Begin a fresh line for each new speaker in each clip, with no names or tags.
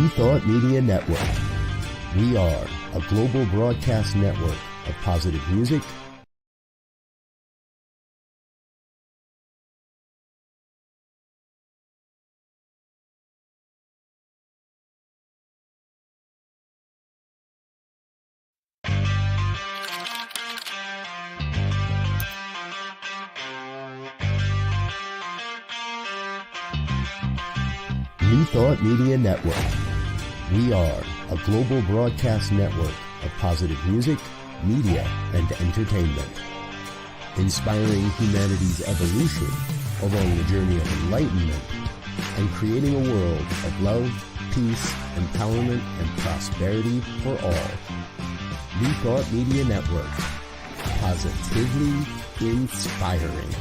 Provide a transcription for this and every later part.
Rethought Media Network. We are a global broadcast network of positive music, Rethought Media Network. We are a global broadcast network of positive music, media, and entertainment, inspiring humanity's evolution along the journey of enlightenment and creating a world of love, peace, empowerment, and prosperity for all. Rethought Media Network. Positively inspiring.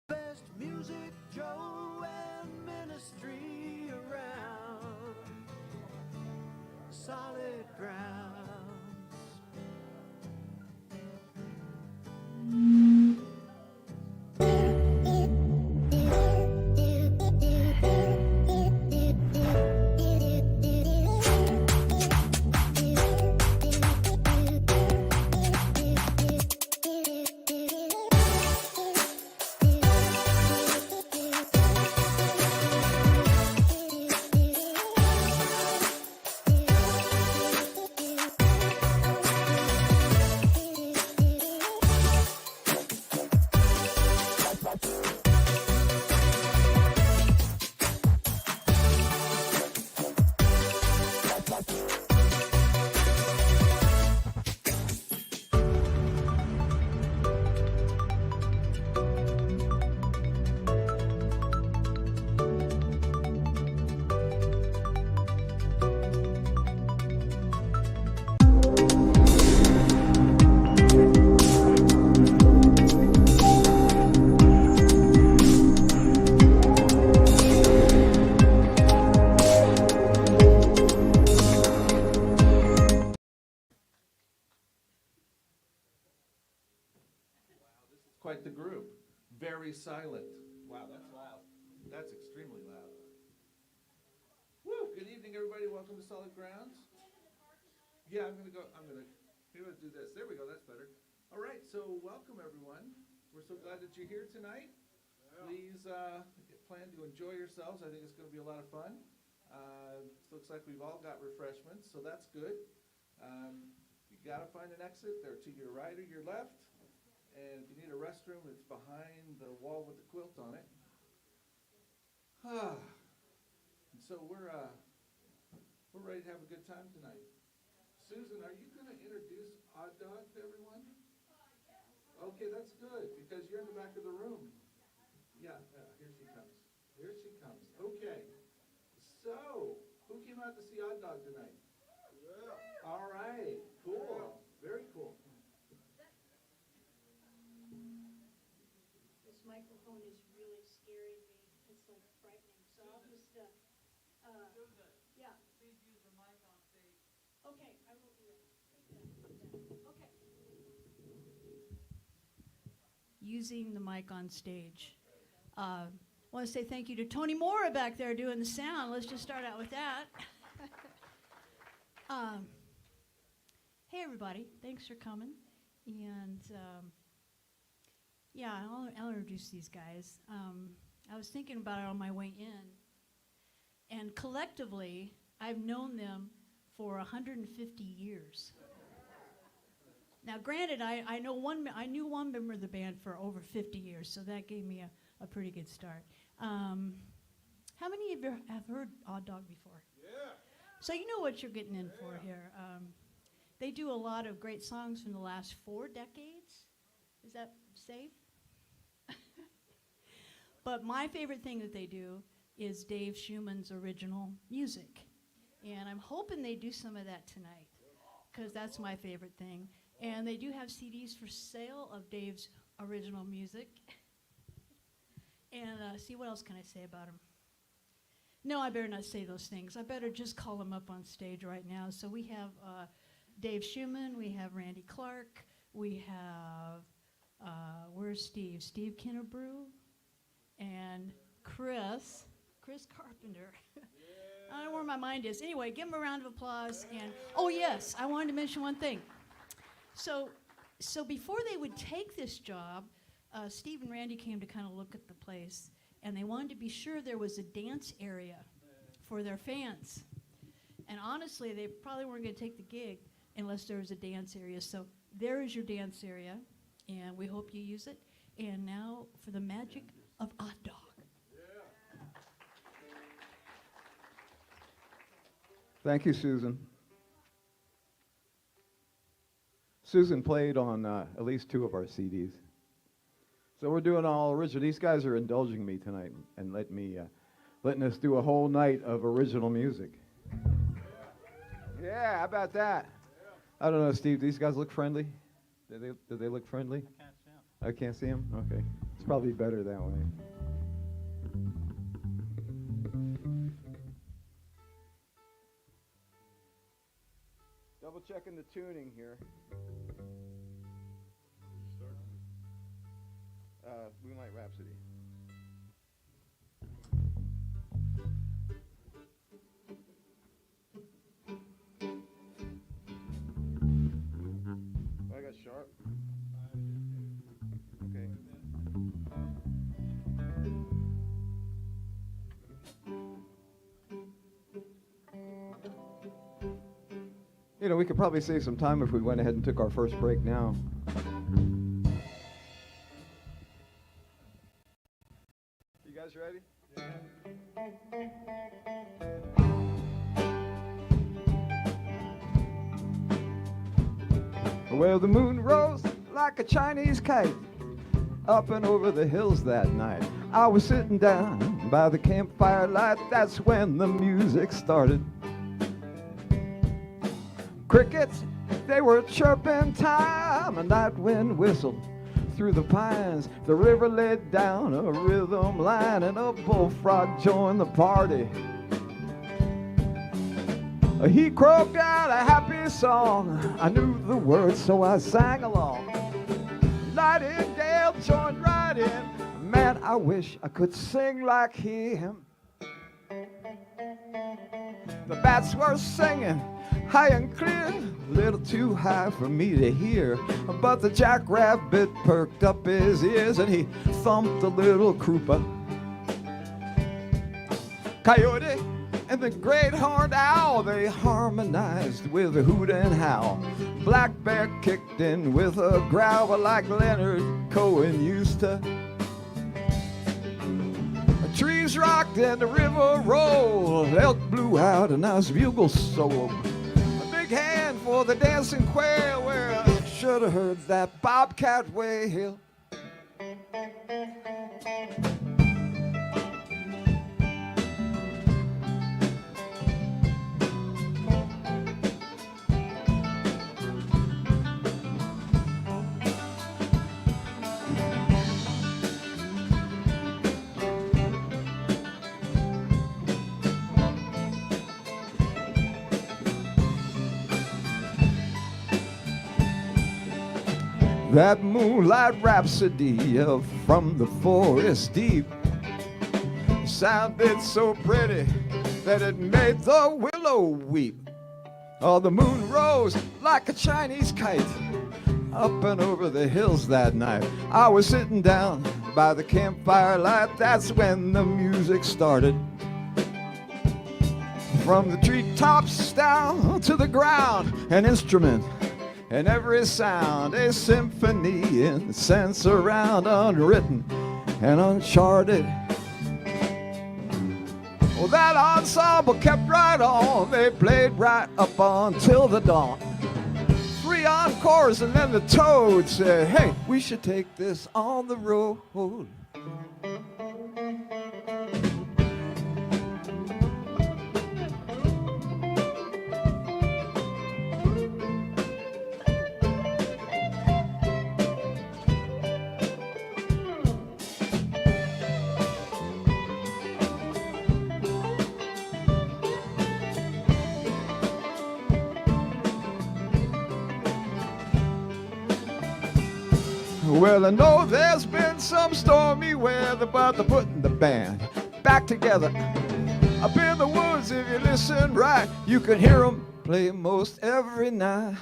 Best music, Joe, and ministry around. Solid grounds.
Quite the group. Very silent. Wow, that's loud. That's extremely loud. Woo! Good evening, everybody. Welcome to Solid Grounds. Yeah, I'm gonna do this. There we go, that's better. All right, so welcome, everyone. We're so glad that you're here tonight. Please plan to enjoy yourselves. I think it's gonna be a lot of fun. Looks like we've all got refreshments, so that's good. You gotta find an exit. They're to your right or your left. And if you need a restroom, it's behind the wall with the quilt on it. And so we're ready to have a good time tonight. Susan, are you going to introduce Odd Dog to everyone? Okay, that's good, because you're in the back of the room. Yeah, here she comes. Here she comes. Okay. So, who came out to see Odd Dog tonight? Yeah. All right. Cool. Very cool.
Microphone is really scaring me. It's like frightening. So I'll just,
Susan,
yeah.
please use the mic on stage.
Okay, I will do it. Okay. Using the mic on stage. I want to say thank you to Tony Mora back there doing the sound. Let's just start out with that. Hey, everybody. Thanks for coming. And yeah, I'll introduce these guys. I was thinking about it on my way in, and collectively, I've known them for 150 years. Now, granted, I knew one member of the band for over 50 years, so that gave me a pretty good start. How many of you have heard Odd Dog before?
Yeah.
So you know what you're getting in for here. They do a lot of great songs from the last 4 decades. Is that safe? But my favorite thing that they do is Dave Schumann's original music. And I'm hoping they do some of that tonight, because that's my favorite thing. And they do have CDs for sale of Dave's original music. And see, what else can I say about them? No, I better not say those things. I better just call them up on stage right now. So we have Dave Schumann, we have Randy Clark, we have, where's Steve? Steve Kinnebrew, and Chris Carpenter. I don't know where my mind is. Anyway, give them a round of applause. And oh yes, I wanted to mention one thing. So before they would take this job, Steve and Randy came to kind of look at the place, and they wanted to be sure there was a dance area for their fans. And honestly, they probably weren't going to take the gig unless there was a dance area. So there is your dance area, and we hope you use it. And now for the magic of Odd Dog.
Thank you, Susan. Susan played on at least 2 of our CDs. So we're doing all original. These guys are indulging me tonight and letting us do a whole night of original music. Yeah, how about that? I don't know, Steve, these guys look friendly? Do they look friendly? I can't see them. Okay. It's probably better that way. Double checking the tuning here. We might Rhapsody. I got sharp. Okay. You know, we could probably save some time if we went ahead and took our first break now. You guys ready? Well, the moon rose like a Chinese kite up and over the hills that night. I was sitting down by the campfire light. That's when the music started. Crickets, they were chirping time. A night wind whistled through the pines. The river laid down a rhythm line, and a bullfrog joined the party. He croaked out a happy song. I knew the words, so I sang along. Nightingale joined right in. Man, I wish I could sing like him. The bats were singing high and clear, a little too high for me to hear. But the jackrabbit perked up his ears and he thumped a little crooper. Coyote and the great horned owl, they harmonized with a hoot and howl. Black bear kicked in with a growl like Leonard Cohen used to. Trees rocked and the river rolled. Elk blew out a nice bugle solo. A big hand for the dancing quail, where I should have heard that bobcat wail. That moonlight rhapsody from the forest deep sounded so pretty that it made the willow weep. Oh, the moon rose like a Chinese kite up and over the hills that night. I was sitting down by the campfire light. That's when the music started. From the treetops down to the ground, an instrument and every sound, a symphony in the sense around, unwritten and uncharted. Well, that ensemble kept right on. They played right up until the dawn. 3 encores and then the toad said, hey, we should take this on the road. Well, I know there's been some stormy weather, but they're putting the band back together. Up in the woods, if you listen right, you can hear them play most every night.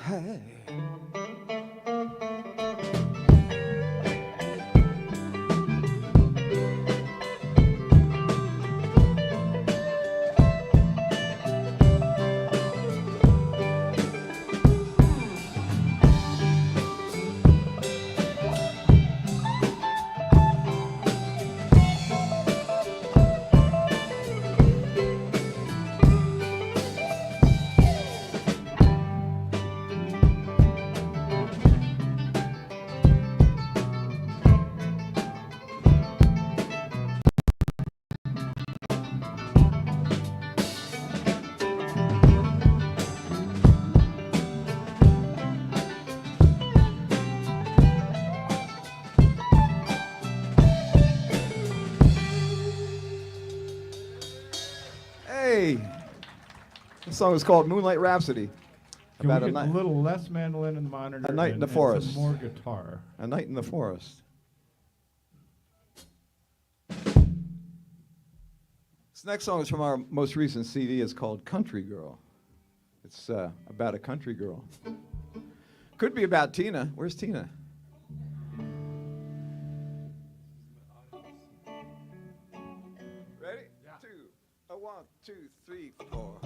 Hey, this song is called Moonlight Rhapsody.
Can we
About
get a little less mandolin in the monitor?
A Night in the
and
Forest.
some more guitar.
A Night in the Forest. This next song is from our most recent CD. It's called Country Girl. It's about a country girl. Could be about Tina. Where's Tina? Ready? Yeah. 1, 2, 3, 4.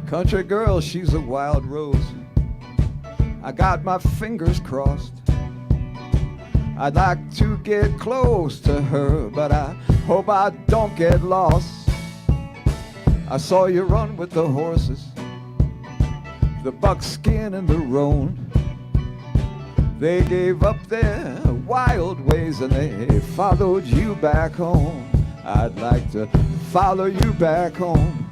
Country girl, she's a wild rose. I got my fingers crossed. I'd like to get close to her, but I hope I don't get lost. I saw you run with the horses, the buckskin and the roan. They gave up their wild ways and they followed you back home. I'd like to follow you back home,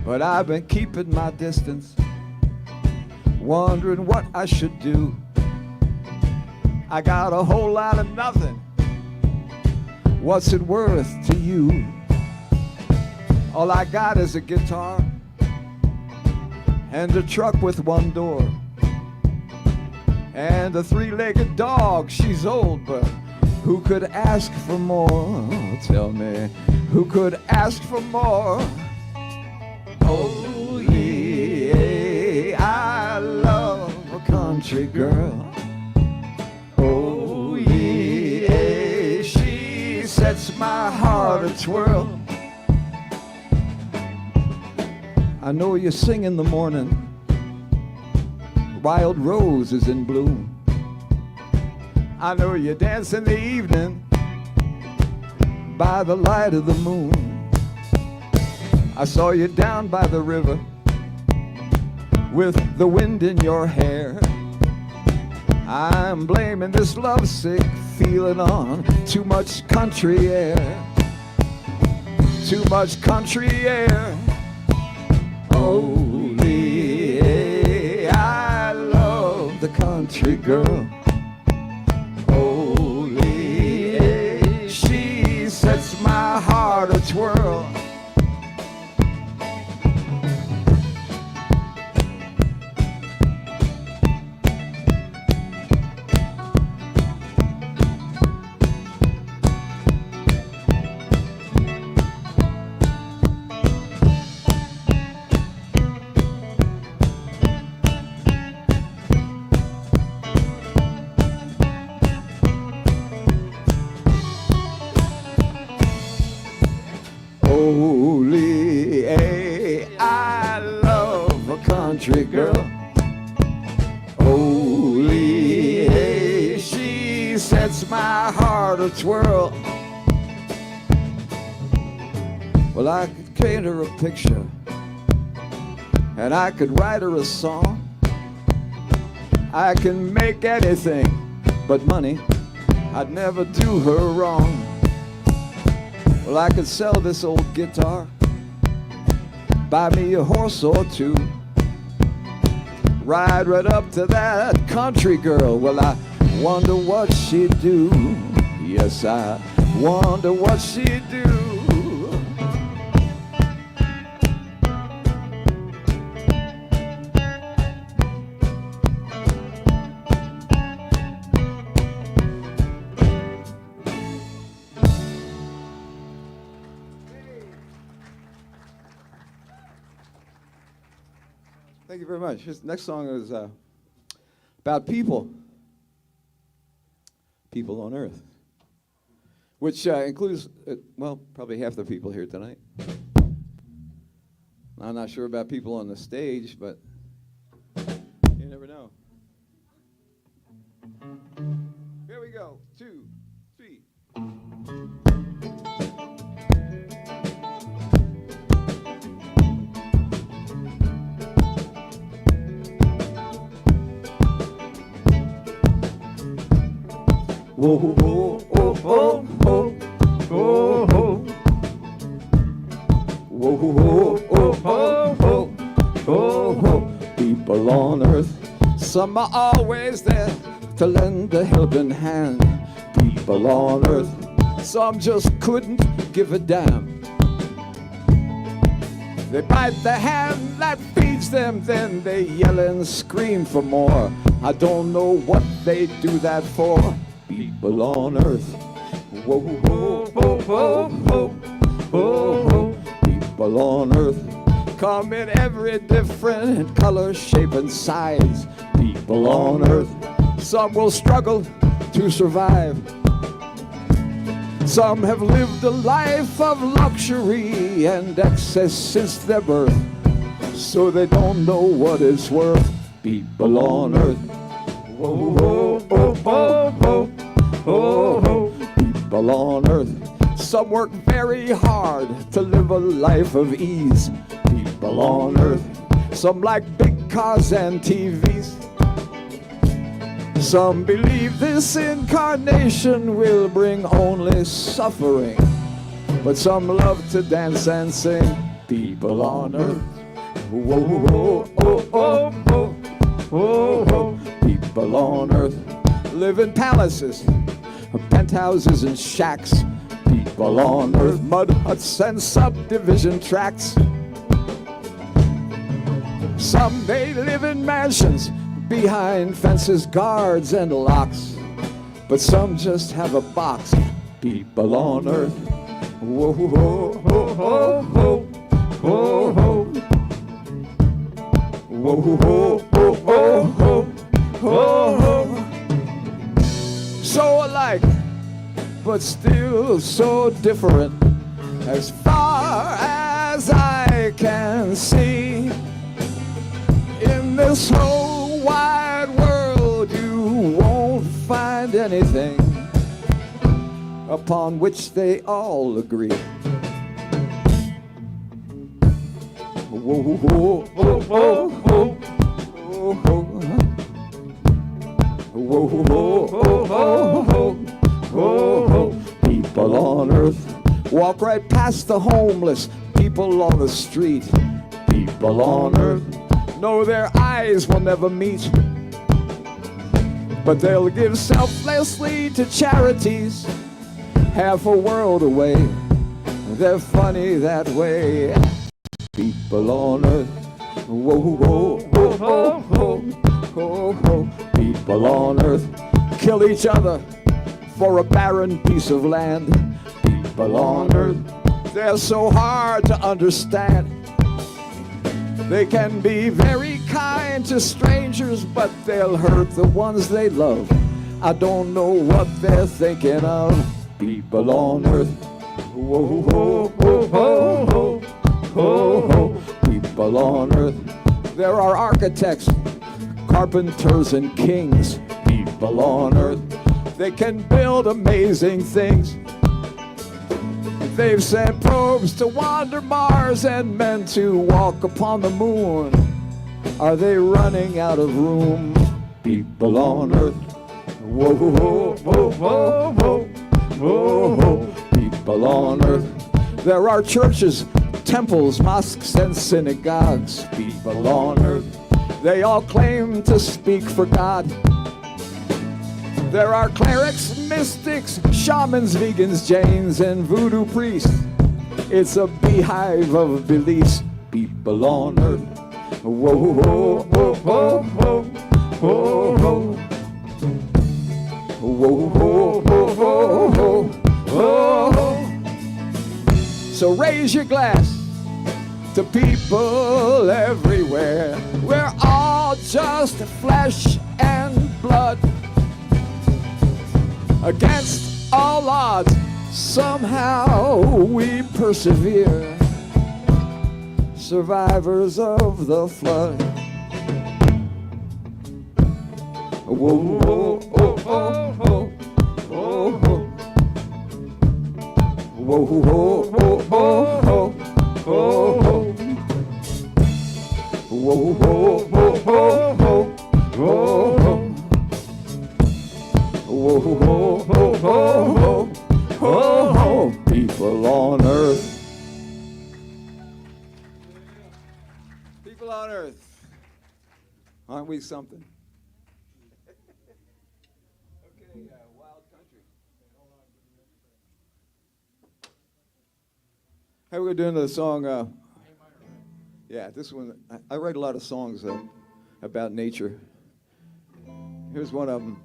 but I've been keeping my distance, wondering what I should do. I got a whole lot of nothing. What's it worth to you? All I got is a guitar and a truck with one door and a three-legged dog. She's old, but who could ask for more? Tell me, who could ask for more? Oh yeah, I love a country girl. Oh yeah, she sets my heart a-twirl. I know you sing in the morning, wild rose is in bloom. I know you dance in the evening by the light of the moon. I saw you down by the river with the wind in your hair. I'm blaming this lovesick feeling on too much country air. Too much country air. Holy, I love the country girl. Holy, she sets my heart a-twirl. Holy, I love a country girl. Holy, she sets my heart a-twirl. Well, I could paint her a picture and I could write her a song. I can make anything but money. I'd never do her wrong. Well, I could sell this old guitar, buy me a horse or two, ride right up to that country girl. Well, I wonder what she'd do Yes, I wonder what she'd do. Thank you very much. This next song is about people. People on Earth. Which includes, well, probably half the people here tonight. I'm not sure about people on the stage, but you never know. Here we go. 2, 3. Whoa, whoa, oh, oh, oh, oh, oh. Whoa, whoa, oh, oh, oh, oh, oh. People on Earth, some are always there to lend a helping hand. People on Earth, some just couldn't give a damn. They bite the hand that feeds them, then they yell and scream for more. I don't know what they do that for. People on Earth, whoa, whoa, whoa, whoa, whoa, whoa, whoa. People on Earth come in every different color, shape, and size. People on Earth, some will struggle to survive. Some have lived a life of luxury and excess since their birth, so they don't know what it's worth. People on Earth, whoa, whoa, whoa, whoa, whoa. Oh, oh, people on Earth, some work very hard to live a life of ease. People on Earth, some like big cars and TVs. Some believe this incarnation will bring only suffering, but some love to dance and sing. People on Earth, whoa, whoa, oh, oh, oh, oh, oh. People on Earth live in palaces, penthouses and shacks. People on Earth, mud huts and subdivision tracts. Some they live in mansions behind fences, guards and locks, but some just have a box. People on Earth, whoa, whoa, whoa, whoa, whoa, whoa, whoa, whoa, whoa, whoa, whoa, whoa, whoa. So alike, but still so different, as far as I can see. In this whole wide world, you won't find anything upon which they all agree. Whoa, whoa, whoa, whoa, whoa, whoa, whoa. Whoa, whoa, whoa, whoa, whoa, whoa, whoa. People on Earth walk right past the homeless, people on the street. People on Earth know their eyes will never meet, but they'll give selflessly to charities half a world away. They're funny that way. People on Earth, whoa, whoa, whoa, whoa, whoa, whoa, whoa. People on Earth kill each other for a barren piece of land. People on Earth, they're so hard to understand. They can be very kind to strangers, but they'll hurt the ones they love. I don't know what they're thinking of. People on Earth, whoa, whoa, whoa, whoa, whoa, whoa, whoa. People on Earth, there are architects, carpenters and kings. People on Earth, they can build amazing things. They've sent probes to wander Mars and men to walk upon the moon. Are they running out of room? People on Earth, whoa, whoa, whoa, whoa, whoa, whoa, whoa. People on Earth, there are churches, temples, mosques, and synagogues. People on Earth, they all claim to speak for God. There are clerics, mystics, shamans, vegans, Jains, and voodoo priests. It's a beehive of beliefs, people on earth. Whoa, whoa, whoa, whoa, whoa, whoa, whoa. Whoa, whoa, whoa, whoa, whoa, whoa. So raise your glass to people everywhere. We're all just flesh and blood. Against all odds, somehow we persevere. Survivors of the flood. Whoa, whoa, whoa, whoa, whoa, whoa, whoa. Whoa, whoa, whoa, whoa, whoa, whoa. Whoa, whoa, whoa, whoa, whoa, whoa. Whoa, whoa, whoa, whoa, whoa, whoa. People on earth. People on earth. Aren't we something? Okay, Wild Country. Hey, we're doing the song. Yeah, this one. I write a lot of songs about nature. Here's one of them.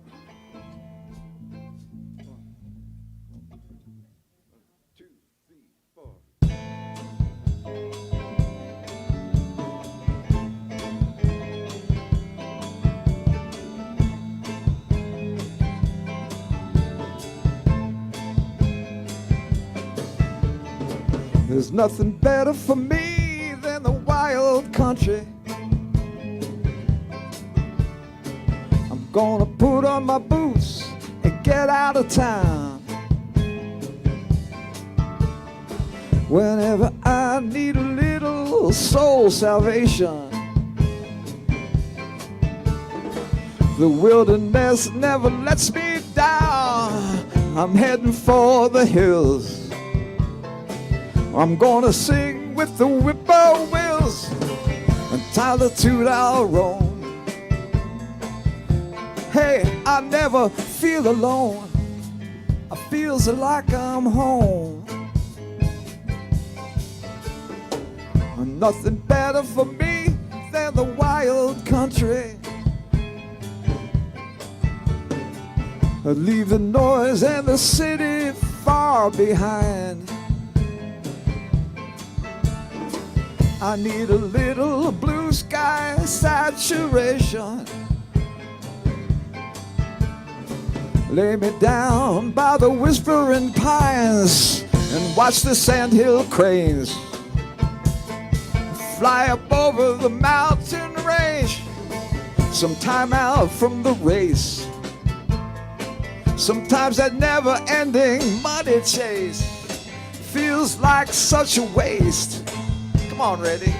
2, 3, 4. There's nothing better for me than the wild country. I'm gonna put on my boots and get out of town. Whenever I need a little soul salvation, the wilderness never lets me down. I'm heading for the hills. I'm gonna sing with the whippoorwills and Tyler toot our own. Hey, I never feel alone. I feels like I'm home. Nothing better for me than the wild country. I leave the noise and the city far behind. I need a little blue sky saturation. Lay me down by the whispering pines and watch the sandhill cranes fly up over the mountain range. Some time out from the race. Sometimes that never-ending money chase feels like such a waste. Come on, Reddy.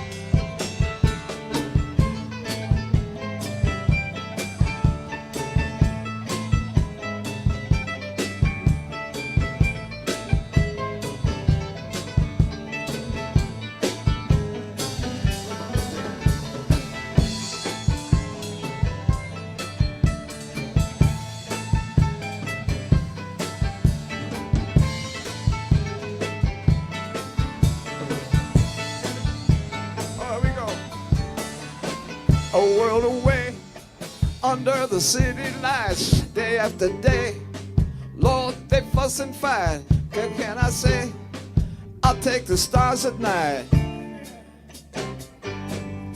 A world away under the city lights, day after day. Lord, they fuss and fight. Can I say, I'll take the stars at night.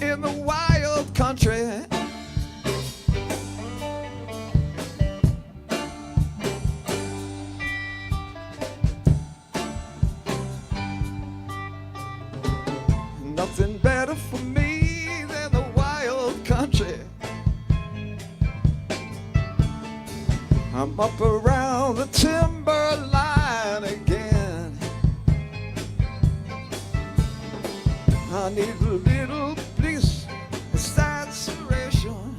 In the wild country, nothing better for me than the wild country. I'm up around the timberline again. I need a little bliss, a saturation.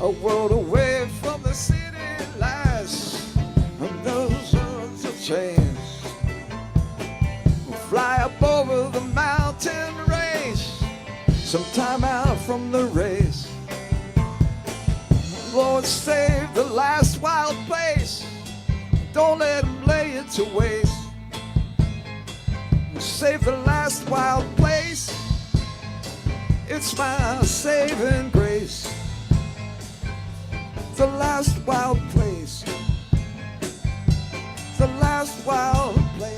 A world away from the city lights and those other chains. Fly up over the mountain range, some time out from the race. save the last wild place. Don't let them lay it to waste. Save the last wild place. It's my saving grace. The last wild place. The last wild place.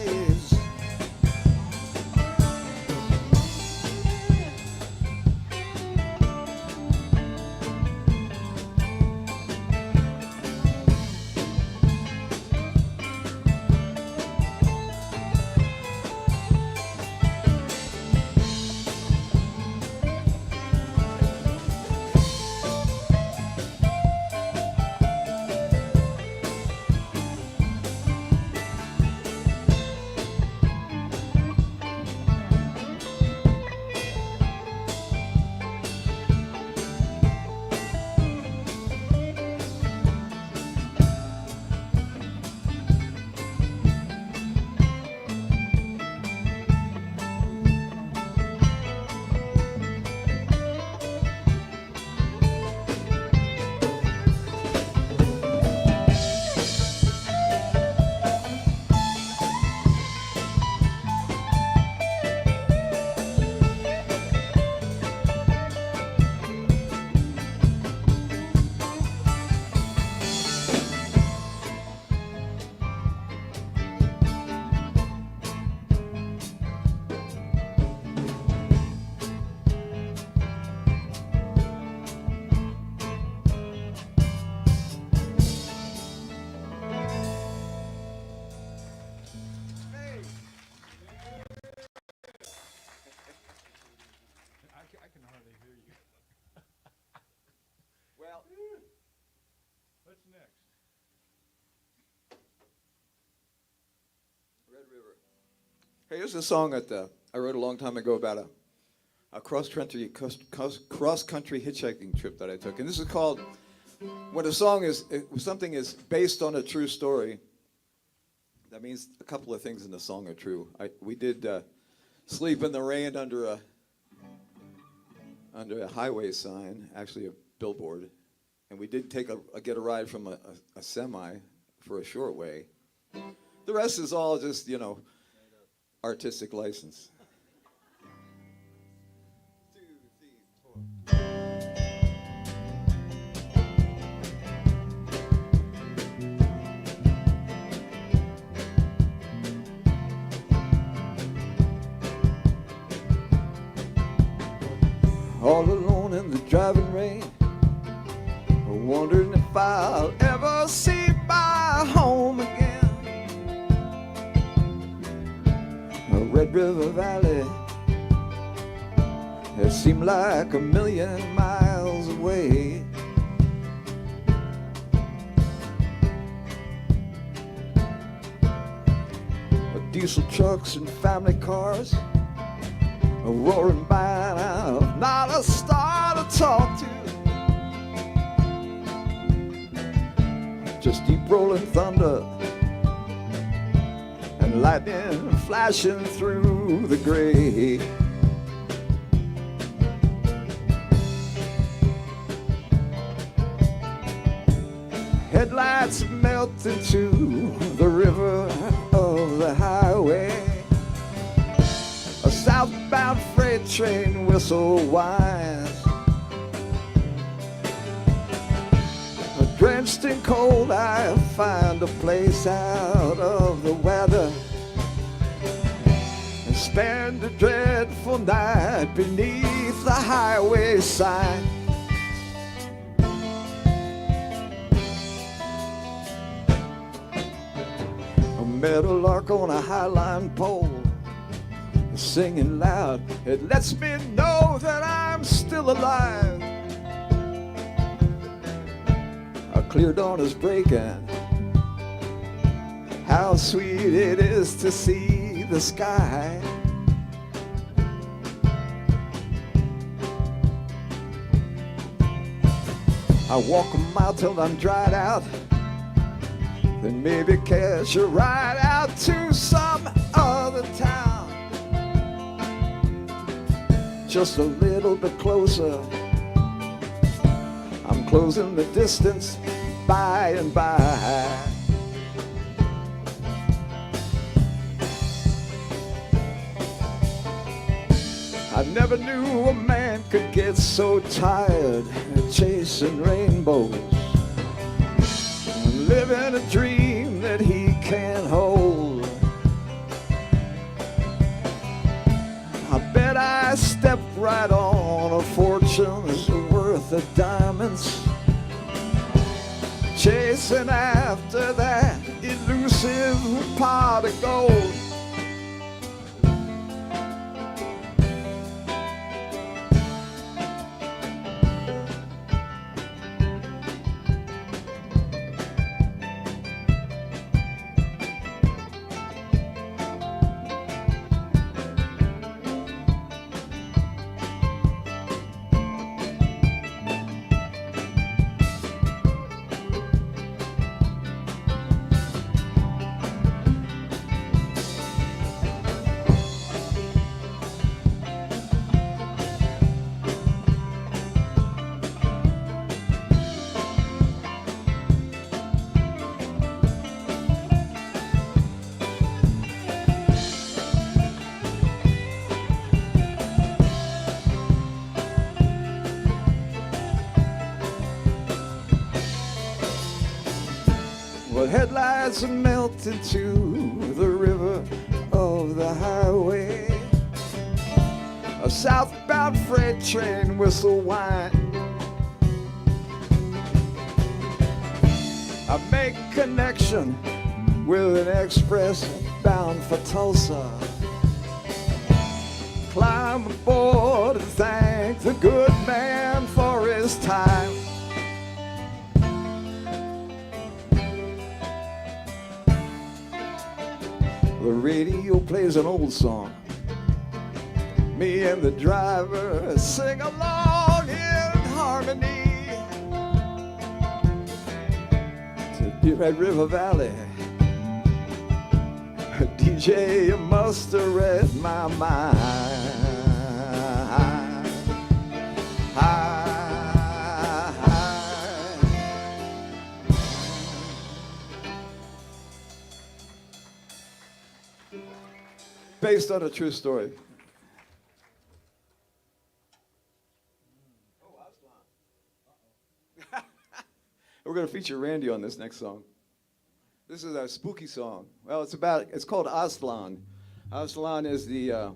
I can hardly hear you.
Well,
What's next?
Red River. Hey, here's a song that I wrote a long time ago about a cross-country hitchhiking trip that I took. And this is called, when a song is, something is based on a true story, that means a couple of things in the song are true. We did sleep in the rain under a highway sign, actually a billboard. And we did get a ride from a semi for a short way. The rest is all just, artistic license. 2, 3, 4. All alone in the driving rain, wondering if I'll ever see my home again. Red River Valley, it seemed like a million miles away. Diesel trucks and family cars roaring by now, not a star to talk to. Just deep rolling thunder and lightning flashing through the gray. Headlights melt into the river of the highway. A southbound freight train whistle whines. Drenched in cold, I find a place out of the weather and spend a dreadful night beneath the highway sign. A meadowlark on a highline pole is singing loud. It lets me know that I'm still alive. Clear dawn is breaking. How sweet it is to see the sky. I walk a mile till I'm dried out, then maybe catch a ride out to some other town. Just a little bit closer, I'm close closing the distance by and by. I never knew a man could get so tired chasing rainbows, living a dream that he can't hold. I bet I stepped right on a fortune that's worth of diamonds, chasing after that elusive pot of gold. Well, headlights melt into the river of the highway. A southbound freight train whistle whine. I make connection with an express bound for Tulsa. Climb aboard and thank the good man for his time. The radio plays an old song. Me and the driver sing along in harmony to Red River Valley. DJ, you must have read my mind. Based on a true story. We're going to feature Randy on this next song. This is a spooky song. Well, it's called Aztlan. Aztlan is the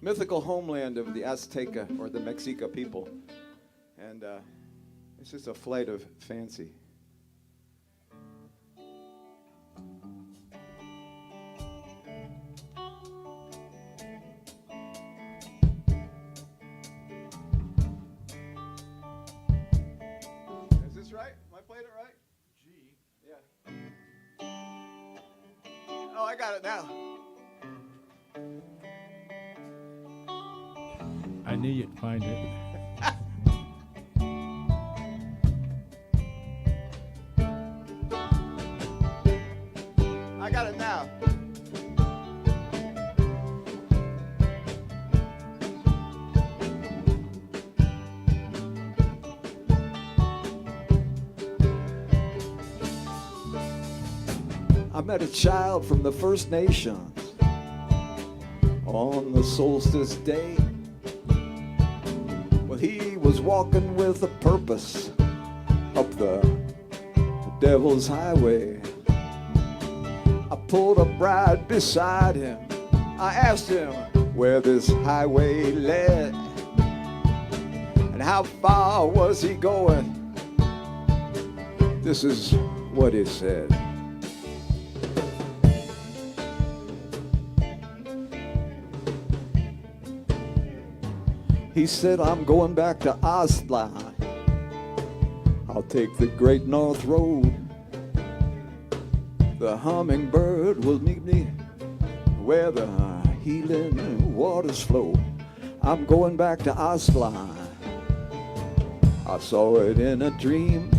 mythical homeland of the Azteca or the Mexica people. And it's just a flight of fancy. Right? Am I playing it right?
G.
Yeah. Oh, I got it now.
I knew you'd find it.
I got it now. I met a child from the First Nations on the solstice day. Well, he was walking with a purpose up the devil's highway. I pulled up right beside him. I asked him where this highway led and how far was he going. This is what he said. He said, I'm going back to Aztlan. I'll take the Great North Road. The hummingbird will meet me where the healing waters flow. I'm going back to Aztlan. I saw it in a dream.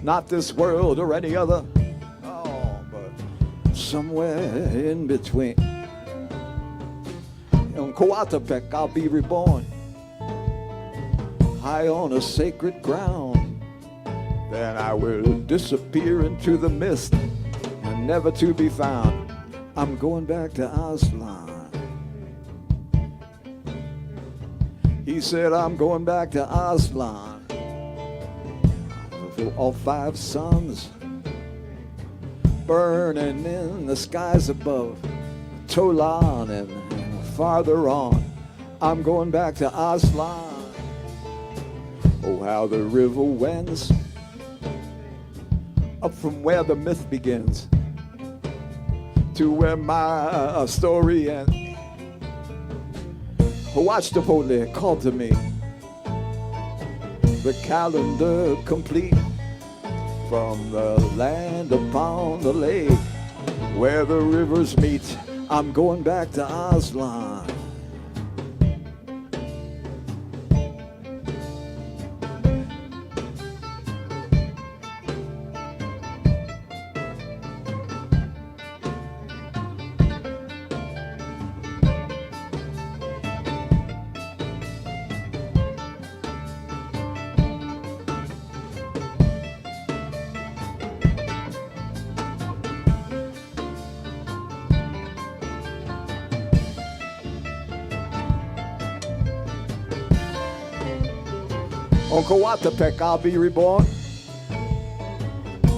Not this world or any other. Oh, but somewhere in between. In Coatepec, I'll be reborn. high on a sacred ground. Then I will disappear into the mist and never to be found. I'm going back to Aslan. He said, I'm going back to Aslan. All 5 suns burning in the skies above Tolan and farther on. I'm going back to Aslan. Oh, how the river wends up from where the myth begins to where my story ends. Watch the Chipotle called to me, the calendar complete, from the land upon the lake where the rivers meet. I'm going back to Aslan. On Coatepec I'll be reborn,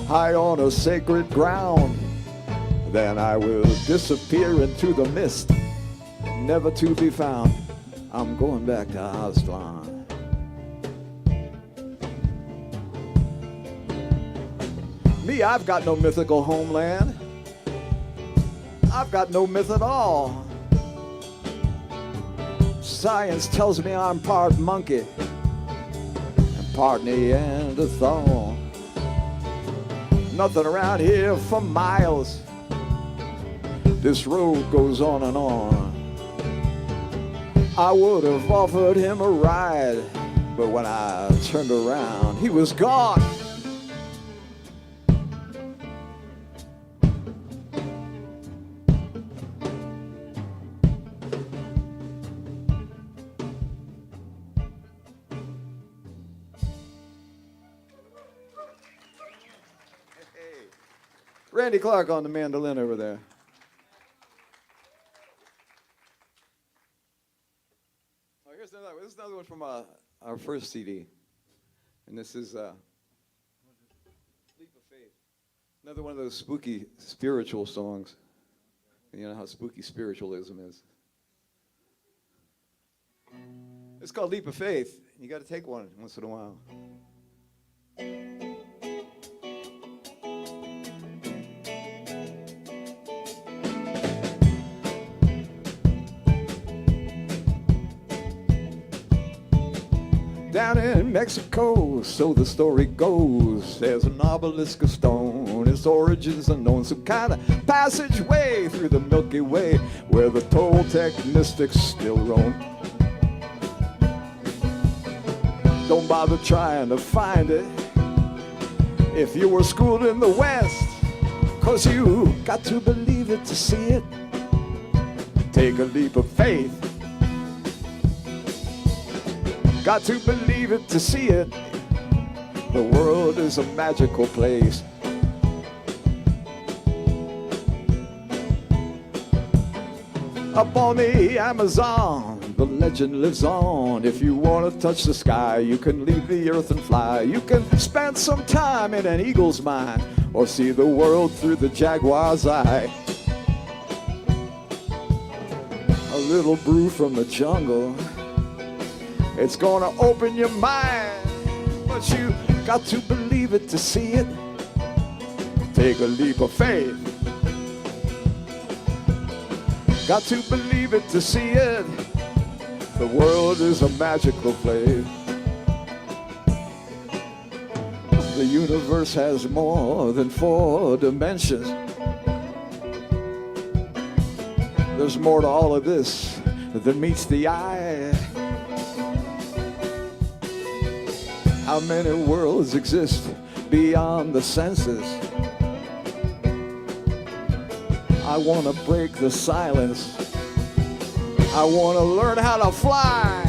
high on a sacred ground. Then I will disappear into the mist, never to be found. I'm going back to Aslan. Me, I've got no mythical homeland. I've got no myth at all. Science tells me I'm part monkey, part Neanderthal. Nothing around here for miles. This road goes on and on. I would have offered him a ride, but when I turned around, he was gone. Randy Clark on the mandolin over there. Oh, here's another one. This is another one from our first CD. And this is Leap of Faith. Another one of those spooky spiritual songs. You know how spooky spiritualism is. It's called Leap of Faith. You got to take one once in a while. Down in Mexico, so the story goes, there's an obelisk of stone, its origins unknown, some kind of passageway through the Milky Way, where the Toltec mystics still roam. Don't bother trying to find it if you were schooled in the West, 'cause you got to believe it to see it. Take a leap of faith. Got to believe it to see it. The world is a magical place. Up on the Amazon, the legend lives on. If you want to touch the sky, you can leave the earth and fly. You can spend some time in an eagle's mind, or see the world through the jaguar's eye. A little brew from the jungle, it's gonna open your mind, but you got to believe it to see it. Take a leap of faith. Got to believe it to see it. The world is a magical place. The universe has more than 4 dimensions. There's more to all of this than meets the eye. How many worlds exist beyond the senses? I want to break the silence. I want to learn how to fly.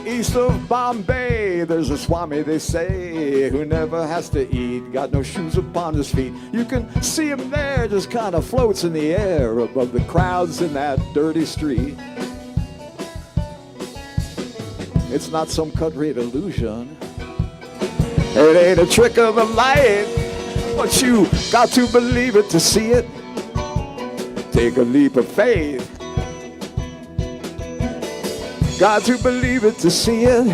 East of Bombay, there's a Swami, they say, who never has to eat, got no shoes upon his feet. You can see him there, just kind of floats in the air above the crowds in that dirty street. It's not some cut-rate illusion. It ain't a trick of the light, but you got to believe it to see it. Take a leap of faith. Got to believe it to see it.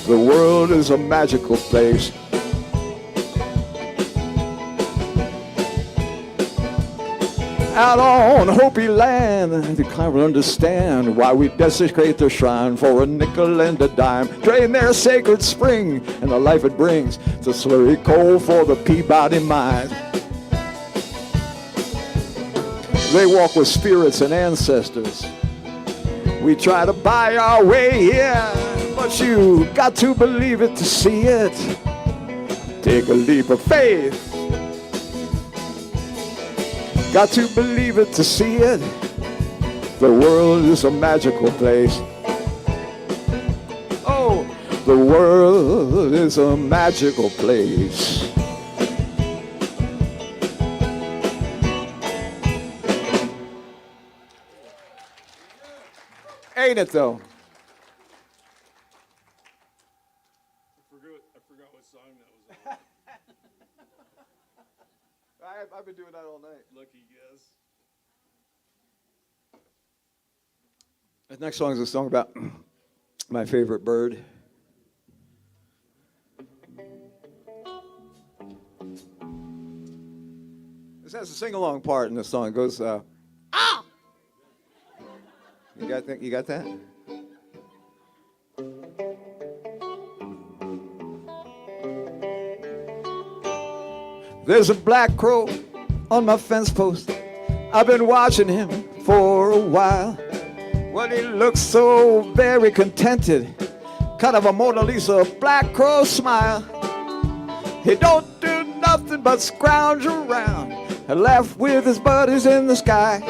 The world is a magical place. Out on Hopi land, they kind of understand why we desecrate their shrine for a nickel and a dime. Drain their sacred spring and the life it brings to slurry coal for the Peabody mine. They walk with spirits and ancestors. We try to buy our way here, but you got to believe it to see it. Take a leap of faith. Got to believe it to see it. The world is a magical place. Oh, the world is a magical place. Ain't it though?
I forgot what song that was on.
I've been doing that all night.
Lucky guess.
The next song is a song about my favorite bird. This has a sing-along part in the song. It goes, ah! You got that? There's a black crow on my fence post. I've been watching him for a while. Well, he looks so very contented, kind of a Mona Lisa black crow smile. He don't do nothing but scrounge around and laugh with his buddies in the sky.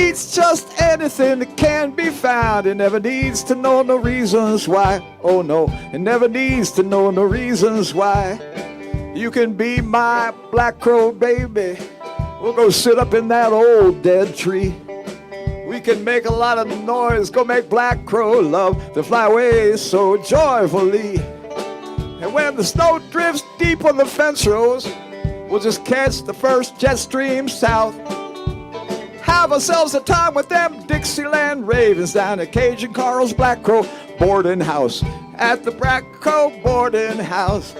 Eats just anything that can be found. He never needs to know no reasons why. Oh no, he never needs to know no reasons why. You can be my black crow baby. We'll go sit up in that old dead tree. We can make a lot of noise, go make black crow love to fly away so joyfully. And when the snow drifts deep on the fence rows, we'll just catch the first jet stream south. Have ourselves a time with them Dixieland ravens down at Cajun Carl's Black Crow boarding house. At the Black Crow boarding house.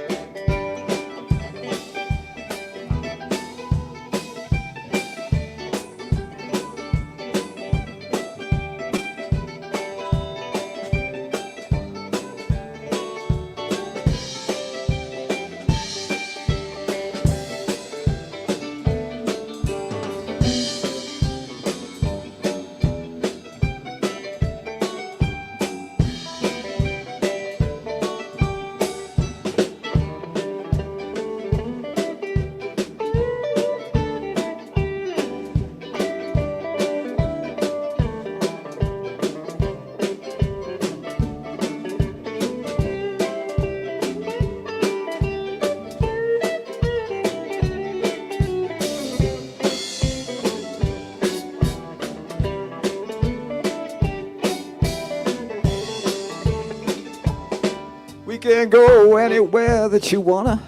We can go anywhere that you wanna.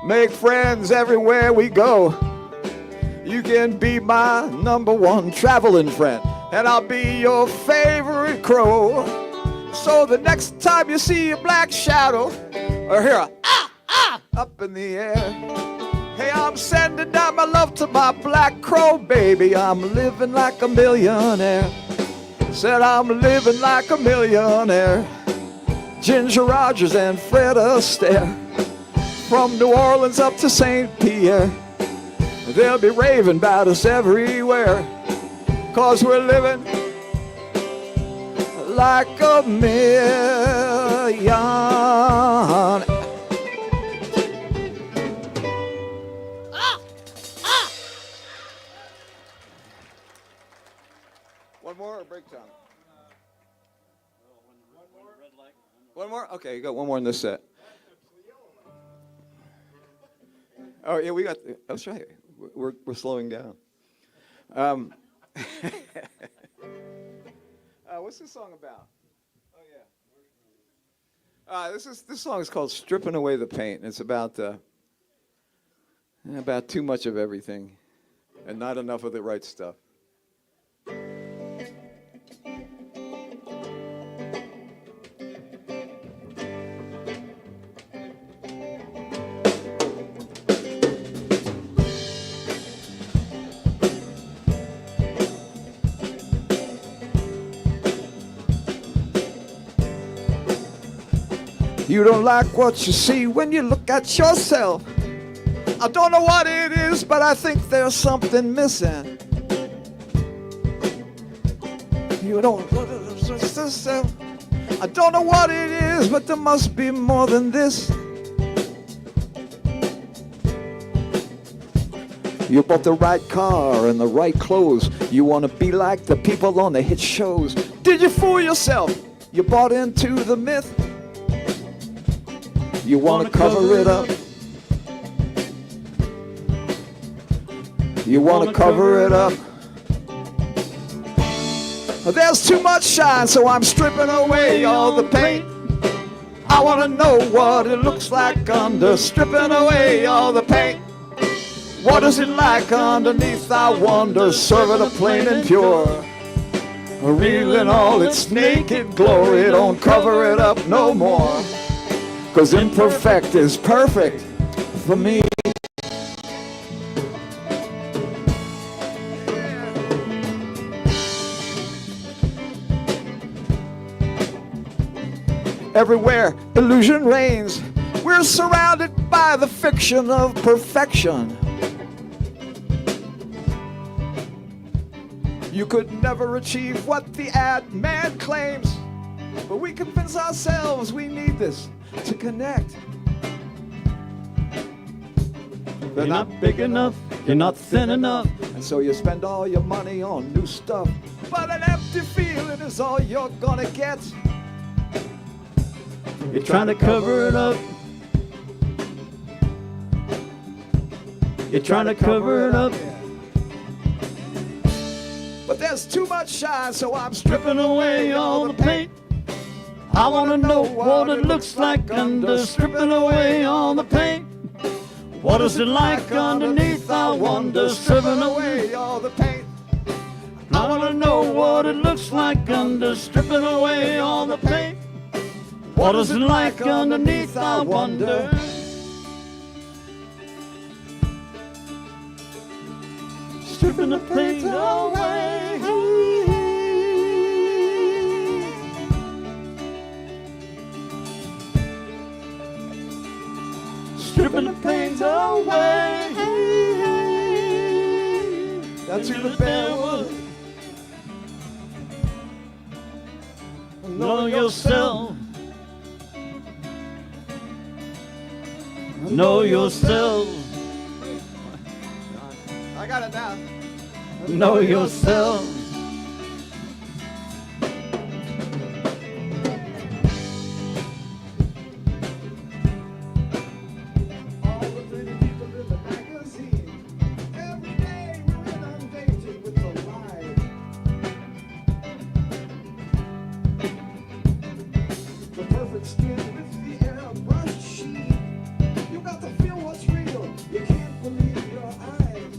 Make friends everywhere we go. You can be my #1 traveling friend, and I'll be your favorite crow. So the next time you see a black shadow or hear a up in the air, hey, I'm sending down my love to my black crow baby. I'm living like a millionaire. Said I'm living like a millionaire. Ginger Rogers and Fred Astaire, from New Orleans up to St. Pierre, they'll be raving about us everywhere, 'cause we're living like a million. One more or break time? One more? Okay, you got one more in this set. Oh, yeah, we got, that's right. We're slowing down. What's this song about? Oh, yeah. This song is called Stripping Away the Paint. It's about too much of everything and not enough of the right stuff. You don't like what you see when you look at yourself. I don't know what it is, but I think there's something missing. You don't look at yourself. I don't know what it is, but there must be more than this. You bought the right car and the right clothes. You want to be like the people on the hit shows. Did you fool yourself? You bought into the myth. You want to cover it up. You want to cover it up. There's too much shine, so I'm stripping away all the paint. I want to know what it looks like under stripping away all the paint. What is it like underneath, I wonder, serving a plain and pure, revealing all its naked glory. Don't cover it up no more, 'cause imperfect is perfect for me. Everywhere illusion reigns, we're surrounded by the fiction of perfection. You could never achieve what the ad man claims, but we convince ourselves we need this to connect. They're not big enough, you're not thin enough, and so you spend all your money on new stuff. But an empty feeling is all you're gonna get. You're trying to cover it up. You're trying to cover it up. But there's too much shine, so I'm stripping away all the paint. I want to know what it looks like under stripping away all the paint. What is it like underneath, I wonder, stripping away all the paint. I want to know what it looks like under stripping away all the paint. What is it like underneath, I wonder. Stripping the paint away. Stripping the paint away. That's who the band was. Know yourself. Know yourself. I got it now. Know yourself. All the pretty people in the magazine. Every day we're inundated with the lies. The perfect skin with the airbrush sheet. You got to feel what's real. You can't believe your eyes.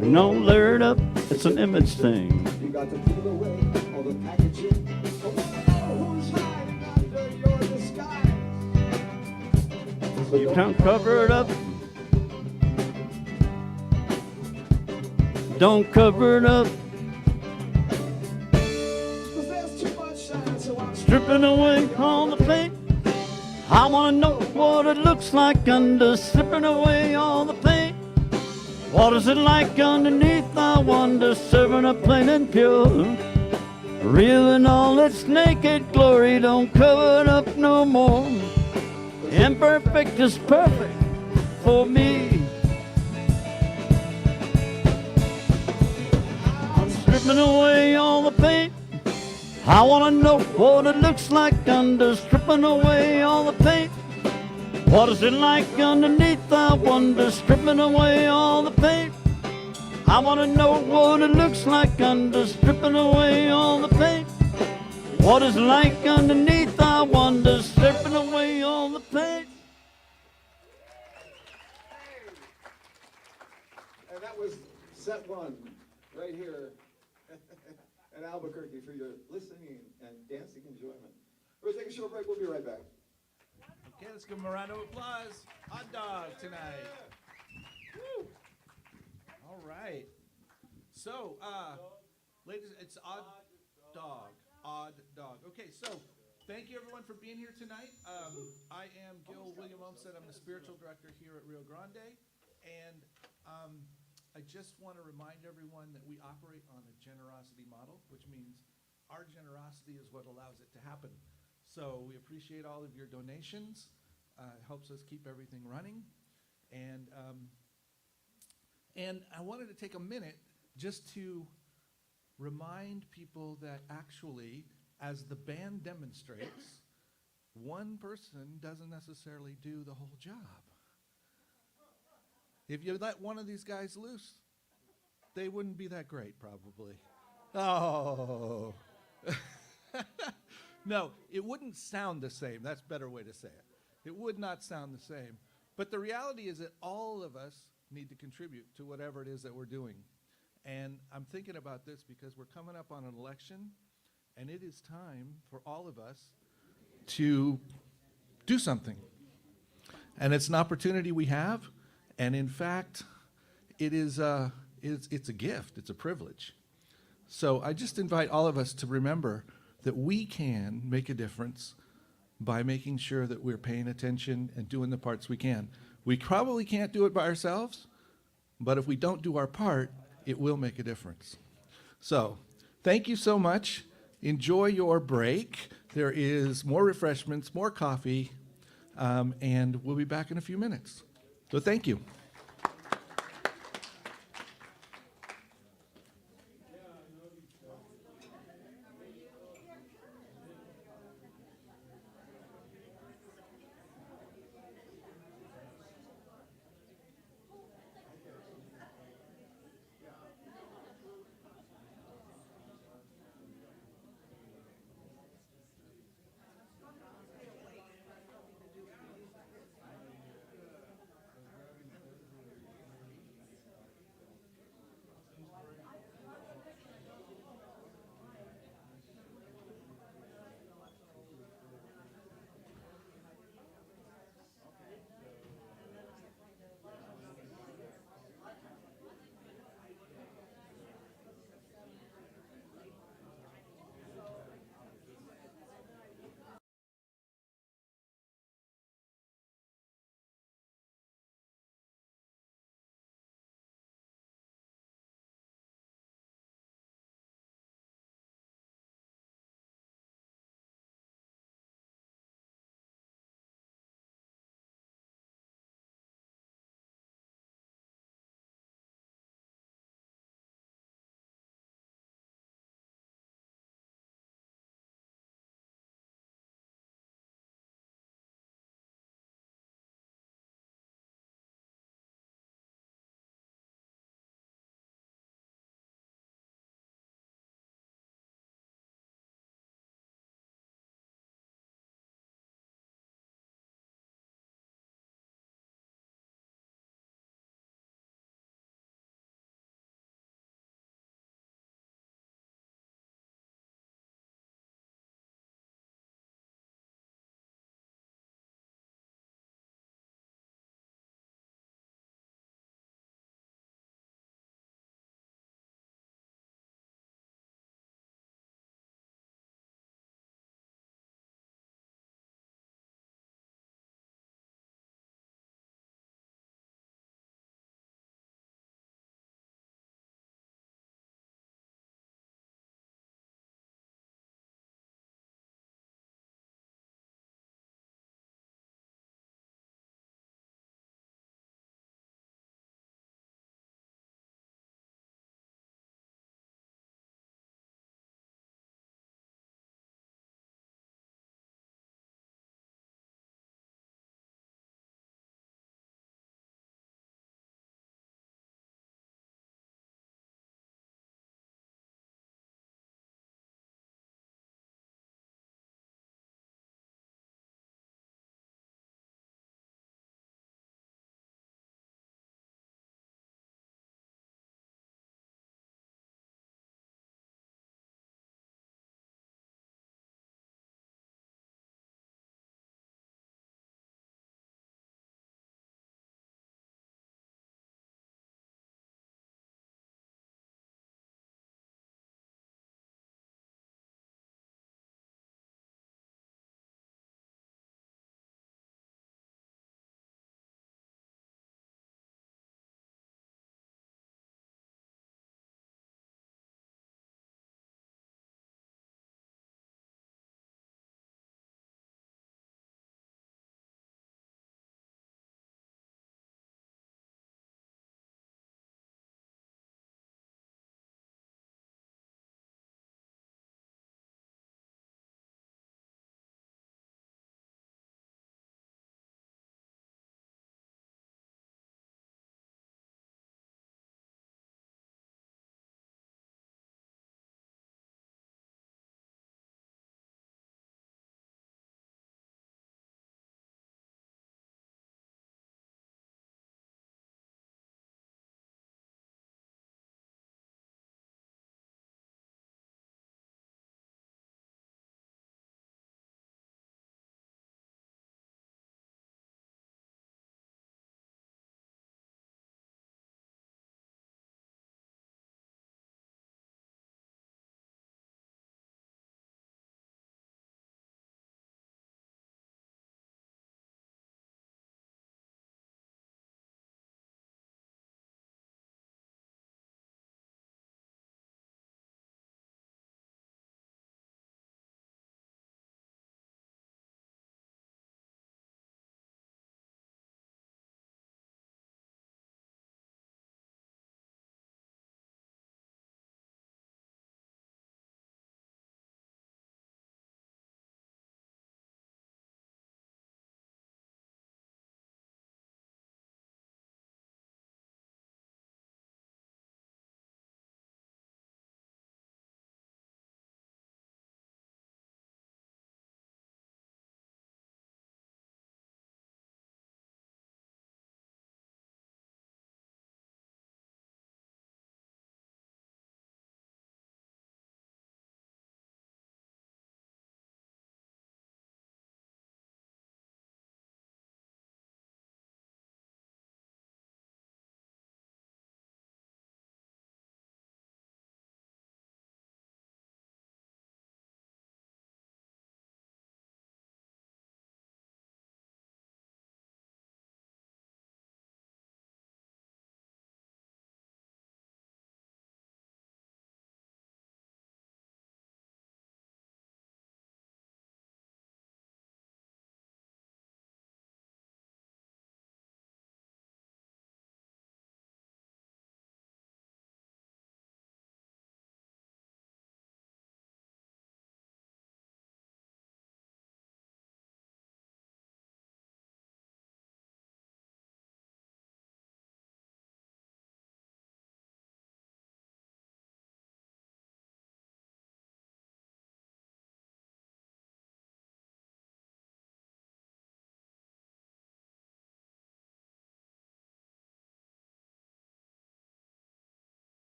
No, layer it up, it's an image thing.
You got to peel away all the packaging. I want to know who's hiding under your disguise. So
You can't cover it up. Don't cover it up.
'Cause there's too much shine, so I'm
Stripping away all the paint. I wanna know what it looks like under stripping away all the paint. What is it like underneath, I wonder, serving up plain and pure, real in all its naked glory. Don't cover it up no more. Imperfect is perfect for me. I'm stripping away all the paint. I wanna know what it looks like under stripping away all the paint. What is it like underneath, I wonder, stripping away all the paint? I wanna know what it looks like under stripping away all the paint. What is it like underneath, I wonder, stripping away all the paint?
And that was set one, right here in Albuquerque for your listening and dancing enjoyment. We'll take a short break. We'll be right back.
Okay, let's give him a round of applause. Hot dog tonight. Woo. All right. So, ladies, it's Odd Dog. Odd Dog. Okay, so thank you everyone for being here tonight. I am Gil William Olmsted. I'm the spiritual director here at Rio Grande. And I just want to remind everyone that we operate on a generosity model, which means our generosity is what allows it to happen. So we appreciate all of your donations. It helps us keep everything running. And I wanted to take a minute just to remind people that actually, as the band demonstrates, one person doesn't necessarily do the whole job. If you let one of these guys loose, they wouldn't be that great, probably. Oh. No, it wouldn't sound the same. That's a better way to say it. It would not sound the same. But the reality is that all of us need to contribute to whatever it is that we're doing. And I'm thinking about this because we're coming up on an election, and it is time for all of us to do something. And it's an opportunity we have. And in fact, it's a gift. It's a privilege. So I just invite all of us to remember that we can make a difference by making sure that we're paying attention and doing the parts we can. We probably can't do it by ourselves, but if we don't do our part, it will make a difference. So thank you so much. Enjoy your break. There is more refreshments, more coffee, and we'll be back in a few minutes. So thank you.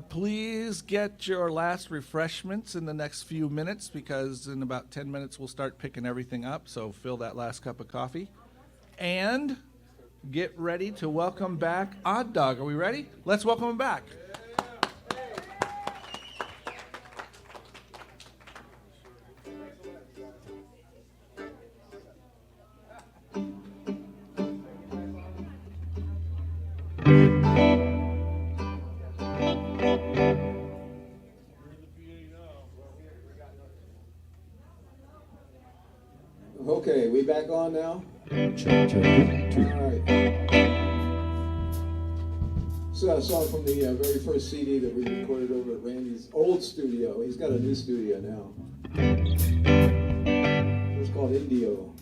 Please get your last refreshments in the next few minutes because in about 10 minutes we'll start picking everything up. So fill that last cup of coffee. And get ready to welcome back Odd Dog. Are we ready? Let's welcome him back.
Okay, we back on now?
Check.
All right. So a song from the very first CD that we recorded over at Randy's old studio. He's got a new studio now. It's called Indio.